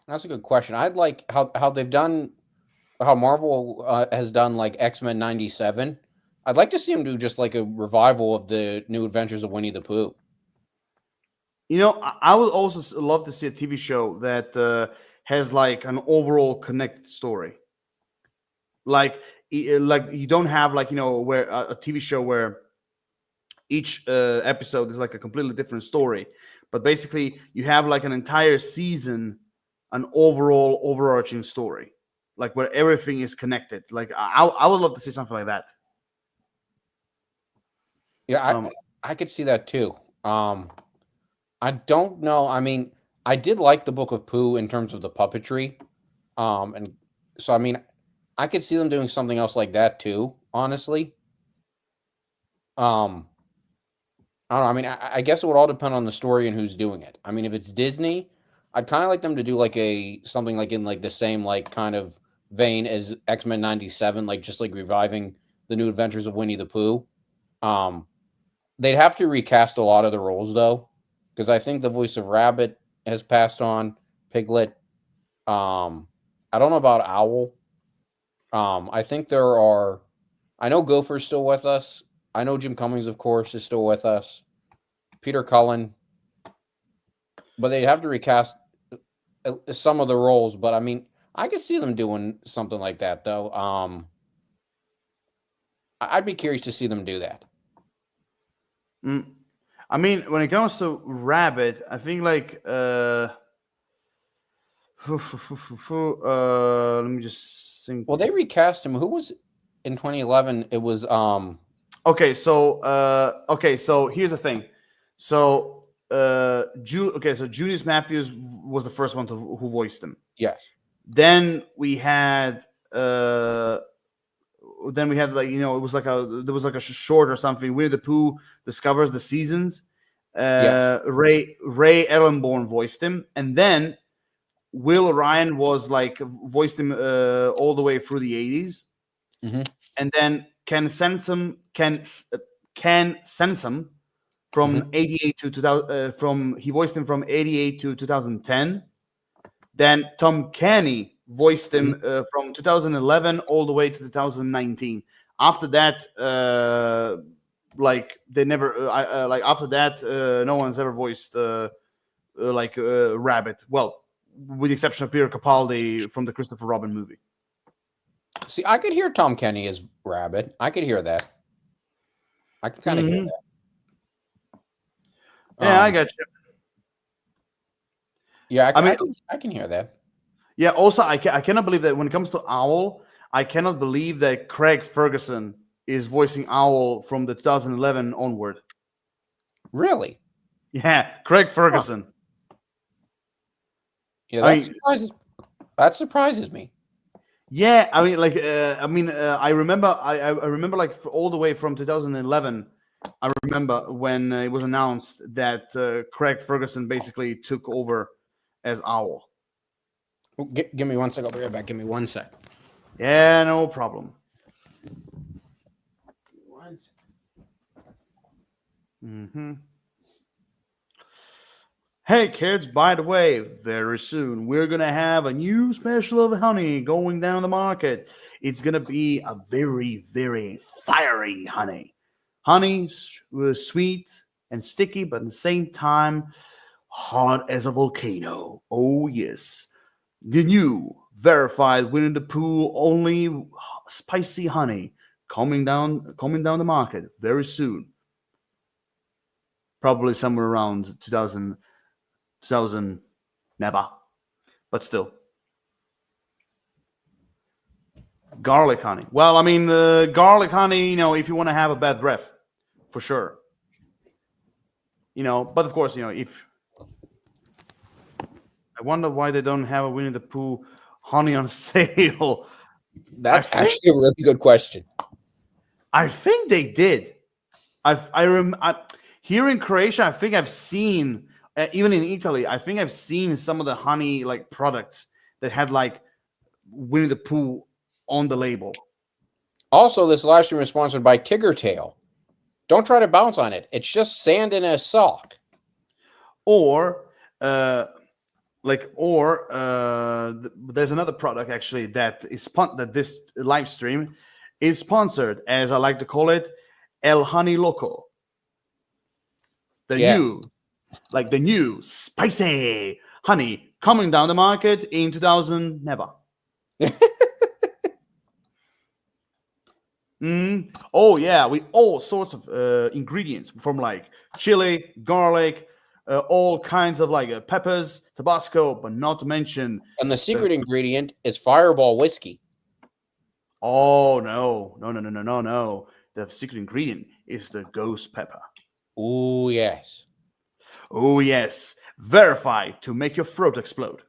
That's a good question. I'd like how they've done, how Marvel has done like X-Men 97. I'd like to see them do just like a revival of the New Adventures of Winnie the Pooh. I would also love to see a TV show that has like an overall connected story. Like you don't have like where a TV show where each episode is like a completely different story, but basically you have like an entire season, an overall overarching story, like where everything is connected. Like I would love to see something like that. Yeah, Um, I could see that too. I don't know. I mean, I did like the Book of Pooh in terms of the puppetry. And so I mean, I could see them doing something else like that too, honestly. Um, I don't know. I mean, I guess it would all depend on the story and who's doing it. I mean, if it's Disney, I'd kind of like them to do like something like in like the same like kind of vein as X-Men 97, like just like reviving the New Adventures of Winnie the Pooh. Um, they'd have to recast a lot of the roles though, because I think the voice of Rabbit has passed on, Piglet. I don't know about Owl. I think I know Gopher's still with us. I know Jim Cummings, of course, is still with us. Peter Cullen, but they'd have to recast some of the roles. But I mean, I could see them doing something like that, though. I'd be curious to see them do that. I mean, when it comes to Rabbit, I think like let me just think. Well, they recast him. Who was in 2011? It was Okay, so here's the thing. So so Junius Matthews was the first one who voiced him. yes. Then we had like it was like there was like a short or something. Winnie the Pooh discovers the seasons. Yes. Ray Ellenborn voiced him, and then Will Ryan was like voiced him all the way through the 80s. Mm-hmm. And then Ken Sensom from 88 to 2000 he voiced him from 88 to 2010. Then Tom Kenny voiced him from 2011 all the way to 2019. After that, like they never like after that, no one's ever voiced Rabbit. Well, with the exception of Peter Capaldi from the Christopher Robin movie. See, I could hear Tom Kenny as Rabbit. I could hear that. I can kind of hear that. Yeah, I got you. Yeah, I can hear that. Yeah. Also, I cannot believe that when it comes to Owl, I cannot believe that Craig Ferguson is voicing Owl from the 2011 onward. Really? Yeah, Craig Ferguson. Huh. Yeah, that surprises me. Yeah, I mean, I remember, I remember, like all the way from 2011. I remember when it was announced that Craig Ferguson basically took over as Owl. Give me 1 second. I'll be right back. Give me 1 sec. Yeah, no problem. Mm-hmm. Hey kids, by the way, very soon we're going to have a new special of honey going down the market. It's going to be a very, very fiery honey. Honey was sweet and sticky, but at the same time, hot as a volcano. Oh, yes. The new verified Winnie the Pooh only spicy honey coming down the market very soon. Probably somewhere around 2000 never, but still. Garlic honey. Well, I mean, garlic honey, if you want to have a bad breath, for sure. But of course, if I wonder why they don't have a Winnie the Pooh honey on sale. That's actually a really good question. I think they did. Here in Croatia, I think I've seen, even in Italy, I think I've seen some of the honey like products that had like Winnie the Pooh on the label. Also, this live stream is sponsored by Tigger Tail. Don't try to bounce on it. It's just sand in a sock. Or there's another product actually that this live stream is sponsored, as I like to call it, El Honey Loco. You Like the new spicy honey coming down the market in 2000, never. Oh yeah, with all sorts of ingredients from like chili, garlic, all kinds of like peppers, Tabasco, but not to mention And the the. secret ingredient is Fireball whiskey. Oh no! The secret ingredient is the ghost pepper. Oh yes. Oh yes, verified to make your throat explode.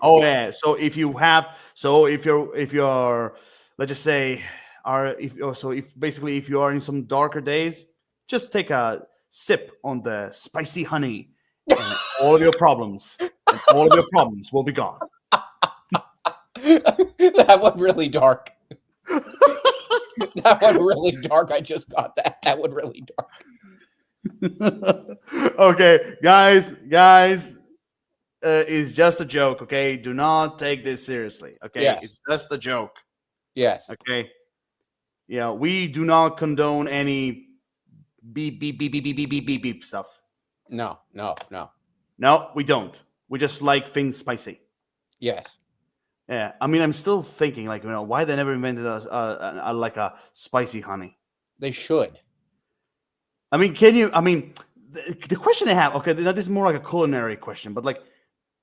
Oh yeah. So if you're, let's just say, if basically if you are in some darker days, just take a sip on the spicy honey, and all of your problems will be gone. That went really dark. That went really dark. I just got that. That went really dark. Okay, guys, it's just a joke. Okay, do not take this seriously. Okay, Yes. it's just a joke. Yes. Okay, yeah, we do not condone any beep beep beep beep beep beep beep beep beep stuff. No. No, we don't. We just like things spicy. Yes. Yeah, I mean, I'm still thinking like, why they never invented like a spicy honey. They should. I mean, can you? I mean, the question I have. Okay, that is more like a culinary question, but like,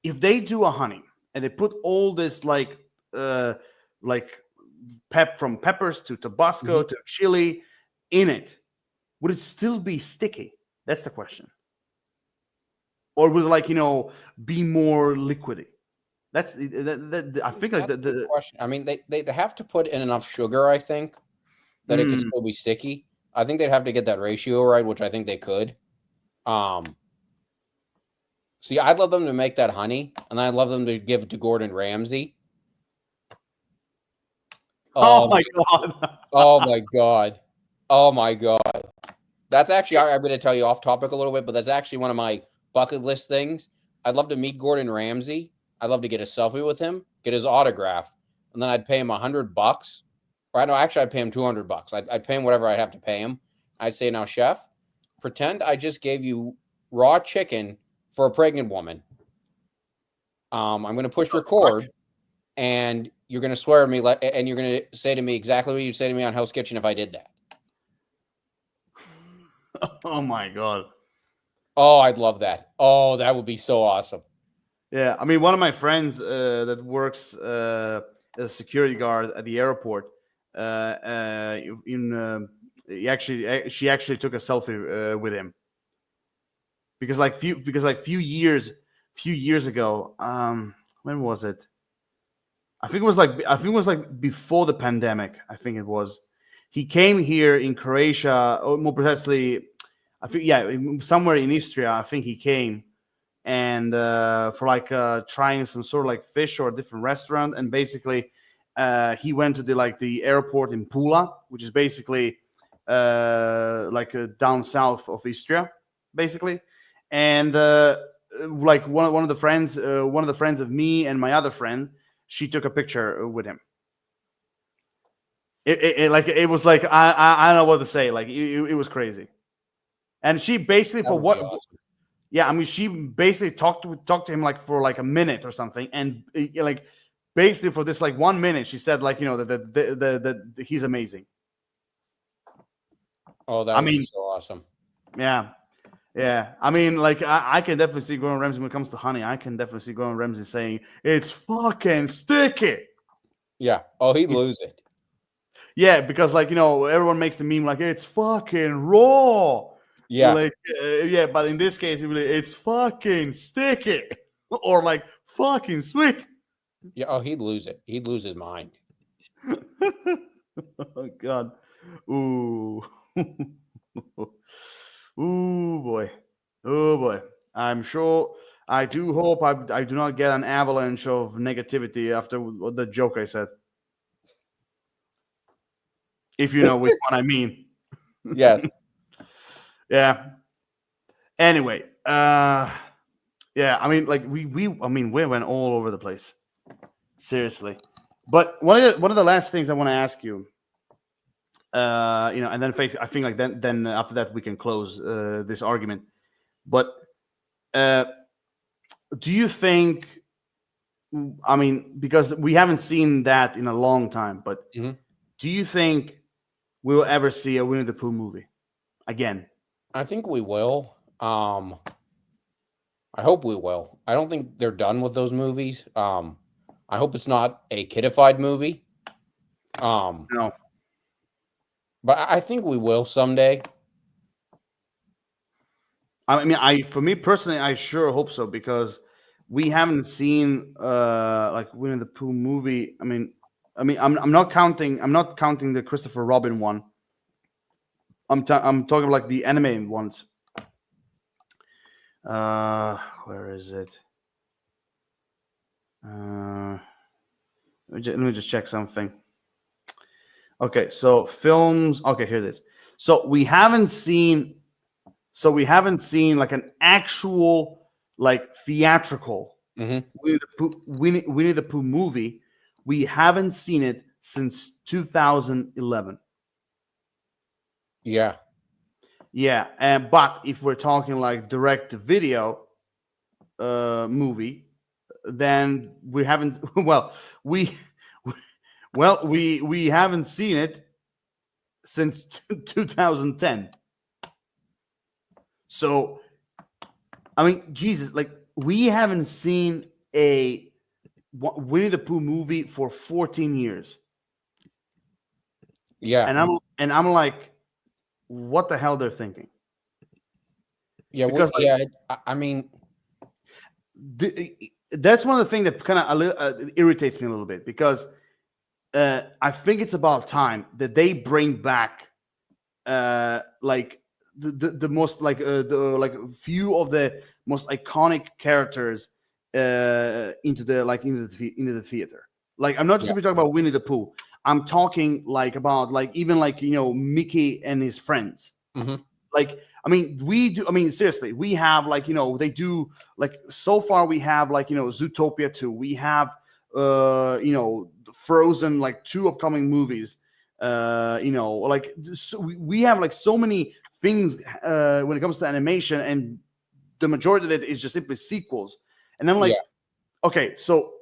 if they do a honey and they put all this like from peppers to Tabasco to chili in it, would it still be sticky? That's the question. Or would it be more liquidy? That's I think like That's a good question. I mean, they have to put in enough sugar, I think, that it could still be sticky. I think they'd have to get that ratio right, which I think they could. See, I'd love them to make that honey, and I'd love them to give it to Gordon Ramsay. Oh my god! Oh my god! Oh my god! That's actually, I'm going to tell you off topic a little bit, but that's actually one of my bucket list things. I'd love to meet Gordon Ramsay. I'd love to get a selfie with him, get his autograph, and then I'd pay him $100. Or no, actually, I'd pay him $200. I'd pay him whatever I'd have to pay him. I'd say, now, chef, pretend I just gave you raw chicken for a pregnant woman. I'm going to push record, and you're going to swear at me, and you're going to say to me exactly what you say to me on Hell's Kitchen if I did that. Oh my god! Oh, I'd love that. Oh, that would be so awesome. Yeah, I mean, one of my friends that works as a security guard at the airport, she actually took a selfie with him because few years ago, when was it? I think it was like before the pandemic. I think it was. He came here in Croatia, or more precisely, I think somewhere in Istria. I think he came. And for trying some sort of like fish or a different restaurant, and basically he went to the airport in Pula, which is basically down south of Istria, basically. And like one of the friends of me and my other friend, she took a picture with him. It was like I don't know what to say. Like it was crazy, and she basically That would be awesome. Yeah, I mean, she basically talked to him like for like a minute or something, and like basically for this like 1 minute, she said like that he's amazing. Oh, that would be so awesome. Yeah. I mean, like I can definitely see Gordon Ramsay when it comes to honey. I can definitely see Gordon Ramsay saying it's fucking sticky. Yeah. Oh, he'd lose it. Yeah, because everyone makes the meme like it's fucking raw. Yeah. Like, but in this case, it's fucking sticky or like fucking sweet. Yeah. Oh, he'd lose it. He'd lose his mind. Oh, God. Ooh. Ooh, boy. Oh, boy. I'm sure. I do hope I do not get an avalanche of negativity after the joke I said. If you know which one I mean. Yes. Yeah. Anyway, yeah, I mean, like we went all over the place, seriously. But one of the last things I want to ask you And then I think like then after that we can close this argument. But do you think? I mean, because we haven't seen that in a long time, but Mhm. do you think we'll ever see a Winnie the Pooh movie again? I think we will. I hope we will. I don't think they're done with those movies. I hope it's not a kidified movie. No. But I think we will someday. I mean, for me personally, I sure hope so because we haven't seen like Winnie the Pooh movie. I'm not counting the Christopher Robin one. I'm talking about like the animated ones. Where is it? Let me just check something. Okay, so films. Okay, here it is. So we haven't seen like an actual like theatrical Mhm. Winnie the Pooh movie. We haven't seen it since 2011. Yeah. Yeah, but if we're talking like direct to video movie, then we haven't. We haven't seen it since 2010. So, I mean, Jesus, like we haven't seen a Winnie the Pooh movie for 14 years, Yeah. and I'm like, what the hell they're thinking? Yeah. Because like, I mean, that's one of the things that kind of irritates me a little bit because I think it's about time that they bring back like the most like the like few of the most iconic characters into the theater. Like I'm not just yeah. simply talking about Winnie the Pooh. I'm talking like about like even like Mickey and his friends. Mhm. Like I mean we do. I mean seriously, we have like they do like so far we have like Zootopia 2. We have Frozen like 2 upcoming movies. Like so we have like so many things when it comes to animation, and the majority of it is just simply sequels. And I'm like, Yeah. so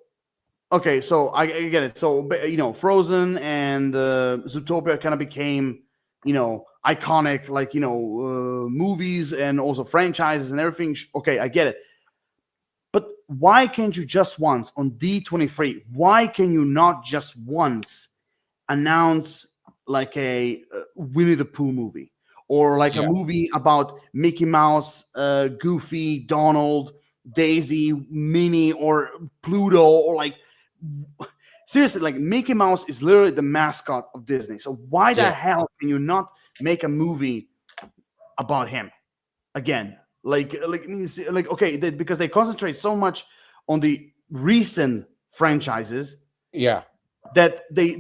I get it. So Frozen and Zootopia kind of became iconic, like movies and also franchises and everything. Okay, I get it. But why can't you just once on D23? Why can you not just once announce like a Winnie the Pooh movie or like a Yeah. movie about Mickey Mouse, Goofy, Donald, Daisy, Minnie, or Pluto, or like seriously, like Mickey Mouse is literally the mascot of Disney. So why the Yeah. hell can you not make a movie about him again? Like okay, because they concentrate so much on the recent franchises Yeah. that they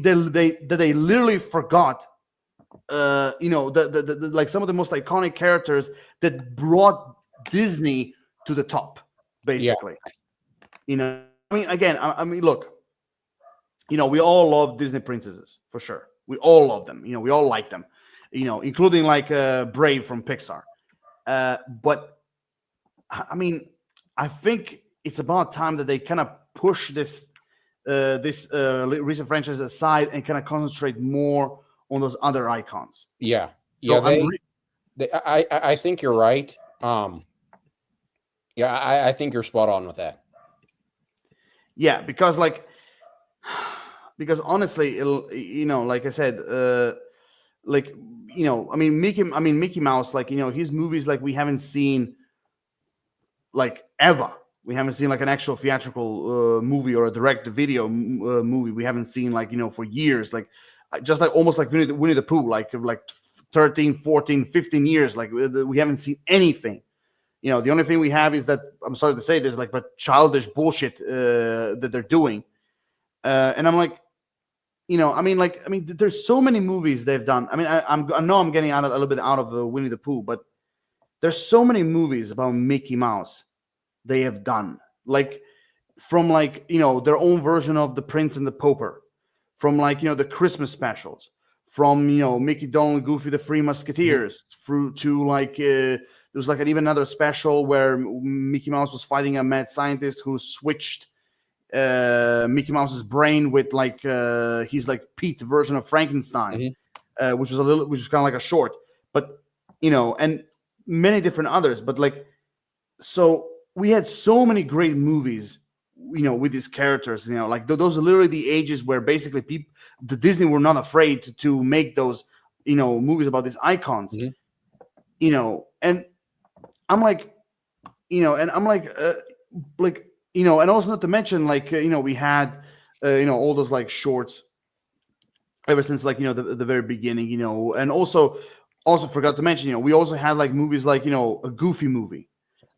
literally forgot like some of the most iconic characters that brought Disney to the top, Yeah. basically. I mean, again, I mean, look, we all love Disney princesses for sure. We all love them. We all like them. Including like Brave from Pixar. But I mean, I think it's about time that they kind of push this recent franchise aside and kind of concentrate more on those other icons. Yeah. Yeah. So I think you're right. Yeah. I think you're spot on with that. yeah, because honestly, like I said, like I mean Mickey Mouse, like his movies, like we haven't seen like ever. We haven't seen like an actual theatrical movie or a direct video movie. We haven't seen like for years, like just like almost like Winnie the Pooh, like 13, 14, 15 years. Like we haven't seen anything. The only thing we have is that, I'm sorry to say this, like, but childish bullshit that they're doing. And I'm like, there's so many movies they've done. I mean, I know I'm getting a little bit out of Winnie the Pooh, but there's so many movies about Mickey Mouse they have done, like from like their own version of The Prince and the Pauper, from like the Christmas specials, from Mickey, Donald, Goofy, the Three Musketeers, through to like there was like even another special where Mickey Mouse was fighting a mad scientist who switched Mickey Mouse's brain with like he's like Pete version of Frankenstein, which was kind of like a short, but and many different others. But like, so we had so many great movies, with these characters, like those are literally the ages where basically the Disney were not afraid to make those, movies about these icons, and I'm like, and I'm like, and also not to mention like, we had, all those like shorts ever since like, the very beginning, and also forgot to mention, we also had like movies like, a Goofy movie,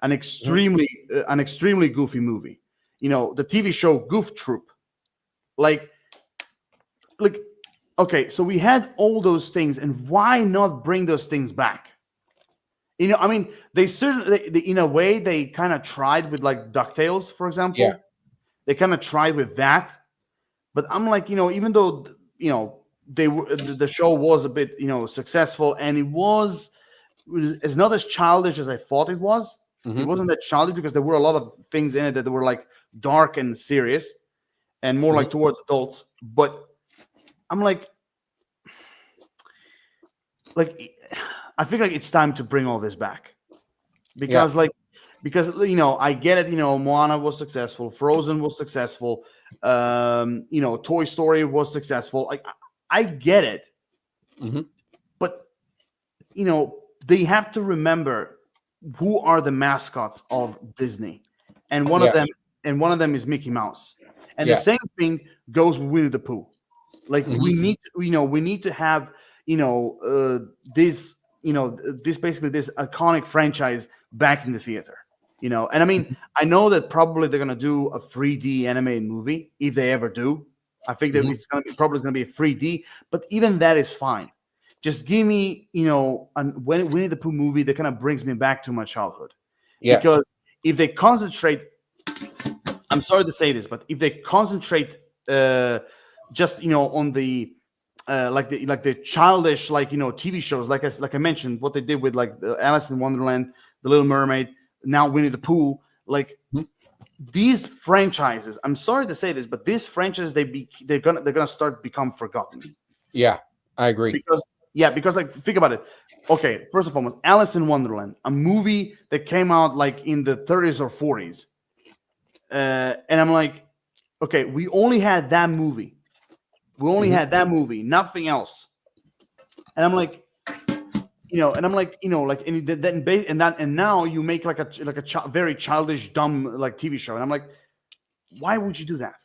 an extremely goofy movie, the TV show Goof Troop, like, okay, so we had all those things, and why not bring those things back? I mean, they certainly, in a way, they kind of tried with like DuckTales, for example. Yeah. They kind of tried with that, but I'm like, even though the show was a bit successful, and it's not as childish as I thought it was. It wasn't that childish because there were a lot of things in it that were like dark and serious, and more like towards adults. But I'm like I feel like it's time to bring all this back because I get it. Moana was successful, Frozen was successful, Toy Story was successful. I get it, but they have to remember who are the mascots of Disney, and one of them is Mickey Mouse, and the same thing goes with Winnie the Pooh. Like we need to have this basically this iconic franchise back in the theater, and I mean, I know that probably they're gonna do a 3D animated movie if they ever do. I think that it's gonna be a 3D, but even that is fine. Just give me, Winnie the Pooh movie that kind of brings me back to my childhood. Yeah. Because if they concentrate, I'm sorry to say this, but if they concentrate just on the like the childish TV shows, like I mentioned, what they did with like Alice in Wonderland, The Little Mermaid, now Winnie the Pooh, like these franchises. I'm sorry to say this, but these franchises they're gonna start become forgotten. Yeah, I agree. Because like think about it. Okay, first and foremost, Alice in Wonderland, a movie that came out like in the 30s or 40s, and I'm like, okay, we only had that movie. Nothing else. And I'm like, and now you make like a very childish, dumb like TV show, and I'm like, why would you do that?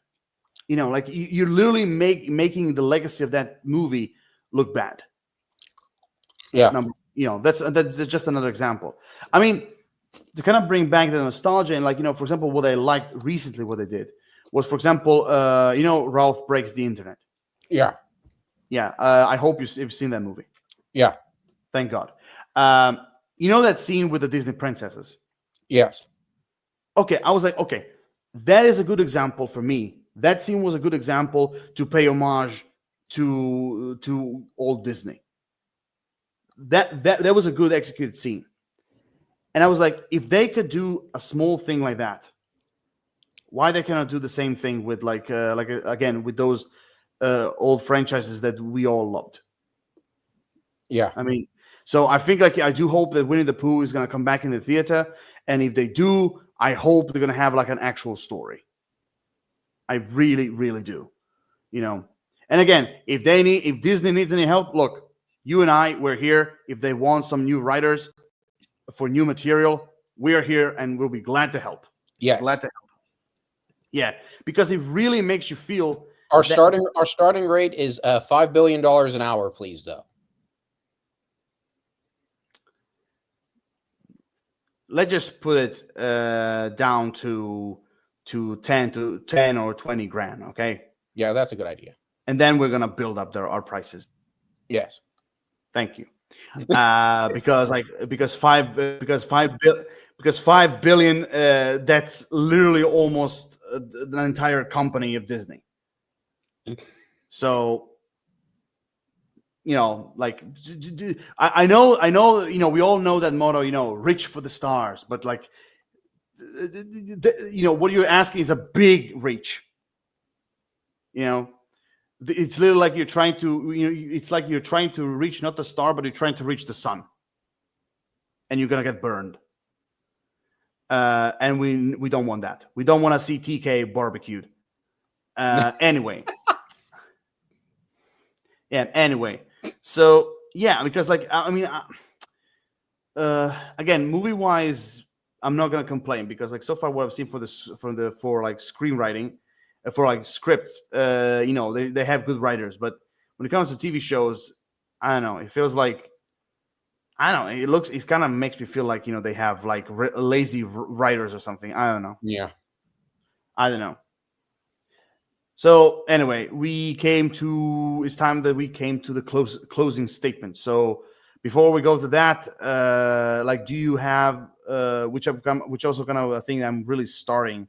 Like you're literally making the legacy of that movie look bad. Yeah. That's just another example. I mean, to kind of bring back the nostalgia and for example, what I liked recently, what they did was, for example, Ralph Breaks the Internet. Yeah. Yeah. I hope you've seen that movie. Yeah. Thank God. That scene with the Disney princesses? Yes. Okay. I was like, okay, that is a good example for me. That scene was a good example to pay homage to old Disney. That was a good executed scene. And I was like, if they could do a small thing like that, why they cannot do the same thing with again with those old franchises that we all loved? Yeah. I mean, so I think I do hope that Winnie the Pooh is going to come back in the theater, and if they do, I hope they're going to have like an actual story. I really, really do. And again, if Disney needs any help, look. You and I, we're here. If they want some new writers for new material, we are here and we'll be glad to help. Yes. Glad to help. Yeah, because it really makes you feel our starting rate is $5 billion an hour, please, though. Let's just put it down to 10 or 20 grand, okay? Yeah, that's a good idea. And then we're gonna build up our prices. Yes. Thank you. Because 5 billion, that's literally almost the entire company of Disney. So like I know, we all know that motto, reach for the stars, but like, what you're asking is a big reach. It's literally like you're trying to, it's like you're trying to reach not the star, but you're trying to reach the sun, and you're gonna get burned. And we don't want that. We don't want to see TK barbecued. Anyway, yeah. Anyway, so yeah, because like I mean, again, movie wise, I'm not gonna complain because like so far what I've seen for like screenwriting, for like scripts, they have good writers, but when it comes to TV shows, I don't know. It feels like I don't know. It kind of makes me feel like they have like lazy writers or something. I don't know. Yeah. I don't know. So anyway, it's time that we came to the closing statement. So before we go to that, like, do you have which also kind of a thing I'm really starting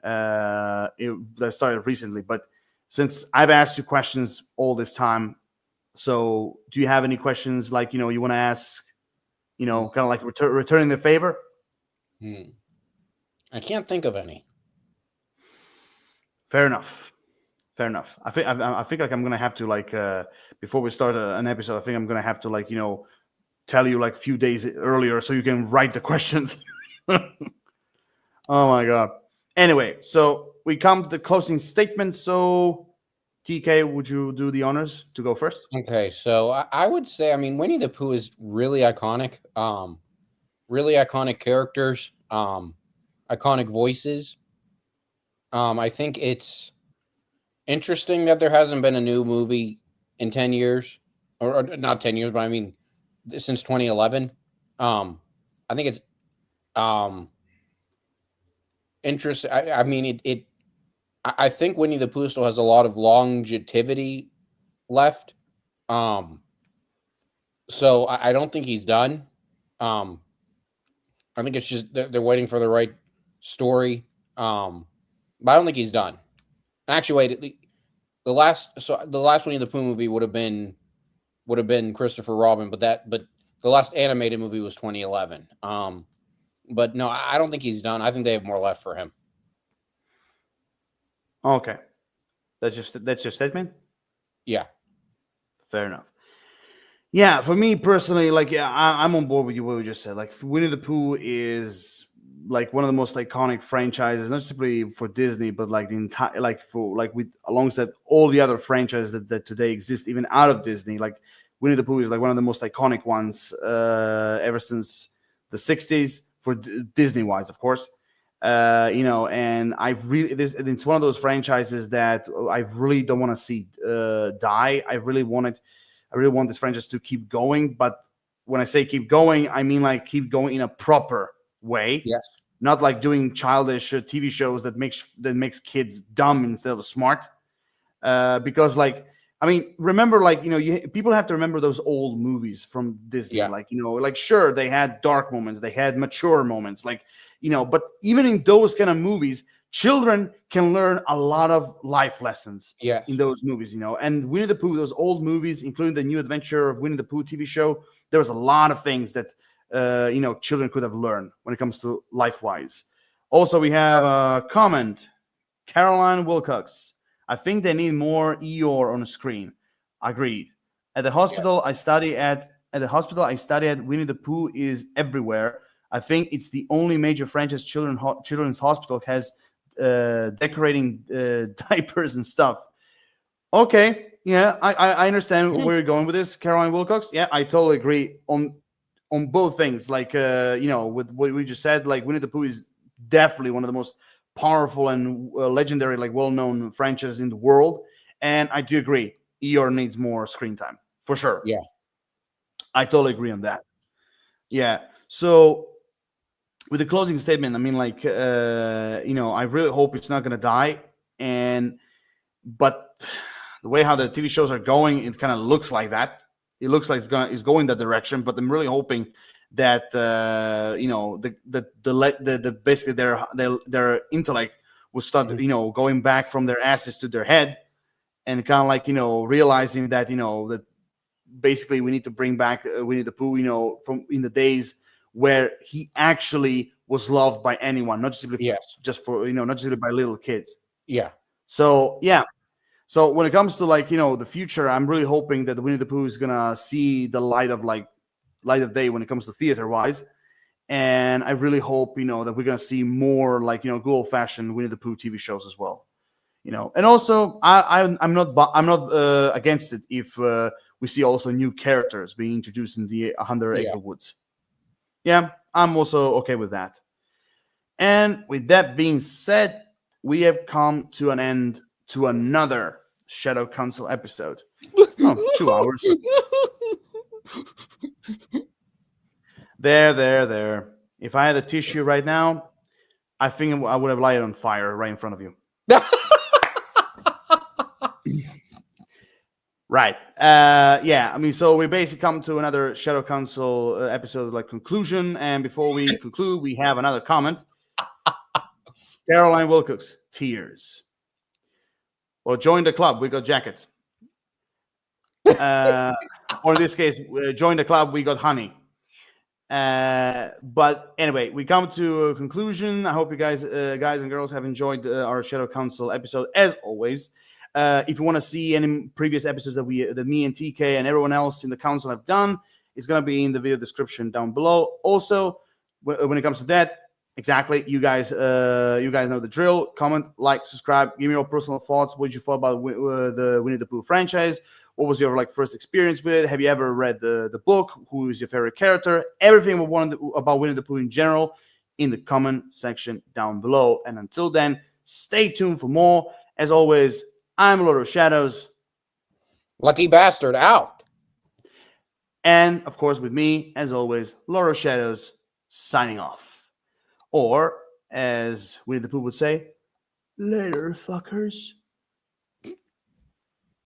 that started recently, but since I've asked you questions all this time, so do you have any questions like you want to ask, kind of like returning the favor? I can't think of any. Fair enough. I think like I'm gonna have to like before we start an episode, I think I'm gonna have to like tell you like a few days earlier so you can write the questions. Oh my god. Anyway, so we come to the closing statement. So TK, would you do the honors to go first? Okay, so I would say, I mean, Winnie the Pooh is really iconic. Really iconic characters, iconic voices. I think it's interesting that there hasn't been a new movie in 10 years, or not 10 years, but I mean, since 2011. I think it's interesting. I mean, I think Winnie the Pooh still has a lot of longevity left. So I don't think he's done. I think it's just they're waiting for the right story. But I don't think he's done. Actually, wait, the last Winnie the Pooh movie would have been Christopher Robin, but the last animated movie was 2011. But no, I don't think he's done. I think they have more left for him. Okay, that's your statement. Yeah, fair enough. Yeah, for me personally, like, yeah, I'm on board with you. What we just said, like, Winnie the Pooh is like one of the most iconic franchises, not simply for Disney, but like the entire, like for like with alongside all the other franchises that today exist, even out of Disney. Like Winnie the Pooh is like one of the most iconic ones ever since the '60s for Disney wise, of course. And it's one of those franchises that I really don't want to see die. I really want this franchise to keep going, but when I say keep going, I mean like keep going in a proper way. Yes. Not like doing childish TV shows that makes kids dumb instead of smart. Because like, I mean, remember, like, people have to remember those old movies from Disney. Yeah. Like, like, sure, they had dark moments, they had mature moments, like, but even in those kind of movies, children can learn a lot of life lessons in those movies, And Winnie the Pooh, those old movies, including the New Adventure of Winnie the Pooh TV show, there was a lot of things that, children could have learned when it comes to life-wise. Also, we have a comment. Caroline Wilcox. I think they need more Eeyore on the screen. Agreed. At the hospital I study at, Winnie the Pooh is everywhere. I think it's the only major franchise children's hospital has decorating diapers and stuff. Okay, yeah, I understand where you're going with this, Caroline Wilcox. Yeah, I totally agree on both things. Like, with what we just said, like Winnie the Pooh is definitely one of the most powerful and legendary, like well-known franchises in the world. And I do agree, Eeyore needs more screen time for sure. Yeah, I totally agree on that. Yeah. So with the closing statement, I mean, like, I really hope it's not going to die. But the way how the TV shows are going, it kind of looks like that. It looks like it's going that direction. But I'm really hoping that basically their intellect will start going back from their asses to their head, and kind of like realizing that that basically we need to bring back Winnie the Pooh, from in the days where he actually was loved by anyone, not simply Yes. just for not simply by little kids. Yeah. So yeah. So when it comes to the future, I'm really hoping that Winnie the Pooh is gonna see the light of day when it comes to theater wise. And I really hope that we're gonna see more good old fashioned Winnie the Pooh TV shows as well. And also I'm not against it if we see also new characters being introduced in the 100 Yeah. Acre Woods. Yeah, I'm also okay with that. And with that being said, we have come to an end to another Shadow Council episode. Oh, 2 hours. There. If I had a tissue right now, I think I would have lighted on fire right in front of you. Right. Yeah. I mean, so we basically come to another Shadow Council episode, conclusion. And before we conclude, we have another comment. Caroline Wilcox, tears. Well, join the club. We got jackets. Or in this case, join the club. We got honey. But anyway, we come to a conclusion. I hope you guys and girls have enjoyed our Shadow Council episode as always. If you want to see any previous episodes that me and TK and everyone else in the council have done, it's going to be in the video description down below. Also, when it comes to that, exactly, you guys know the drill. Comment, like, subscribe, give me your personal thoughts. What did you thought about the Winnie the Pooh franchise? What was your first experience with it? Have you ever read the book? Who is your favorite character? Everything about Winnie the Pooh in general in the comment section down below. And until then, stay tuned for more. As always, I'm Lord of Shadows. Lucky bastard out. And of course, with me, as always, Lord of Shadows signing off. Or, as Winnie the Pooh would say, later, fuckers.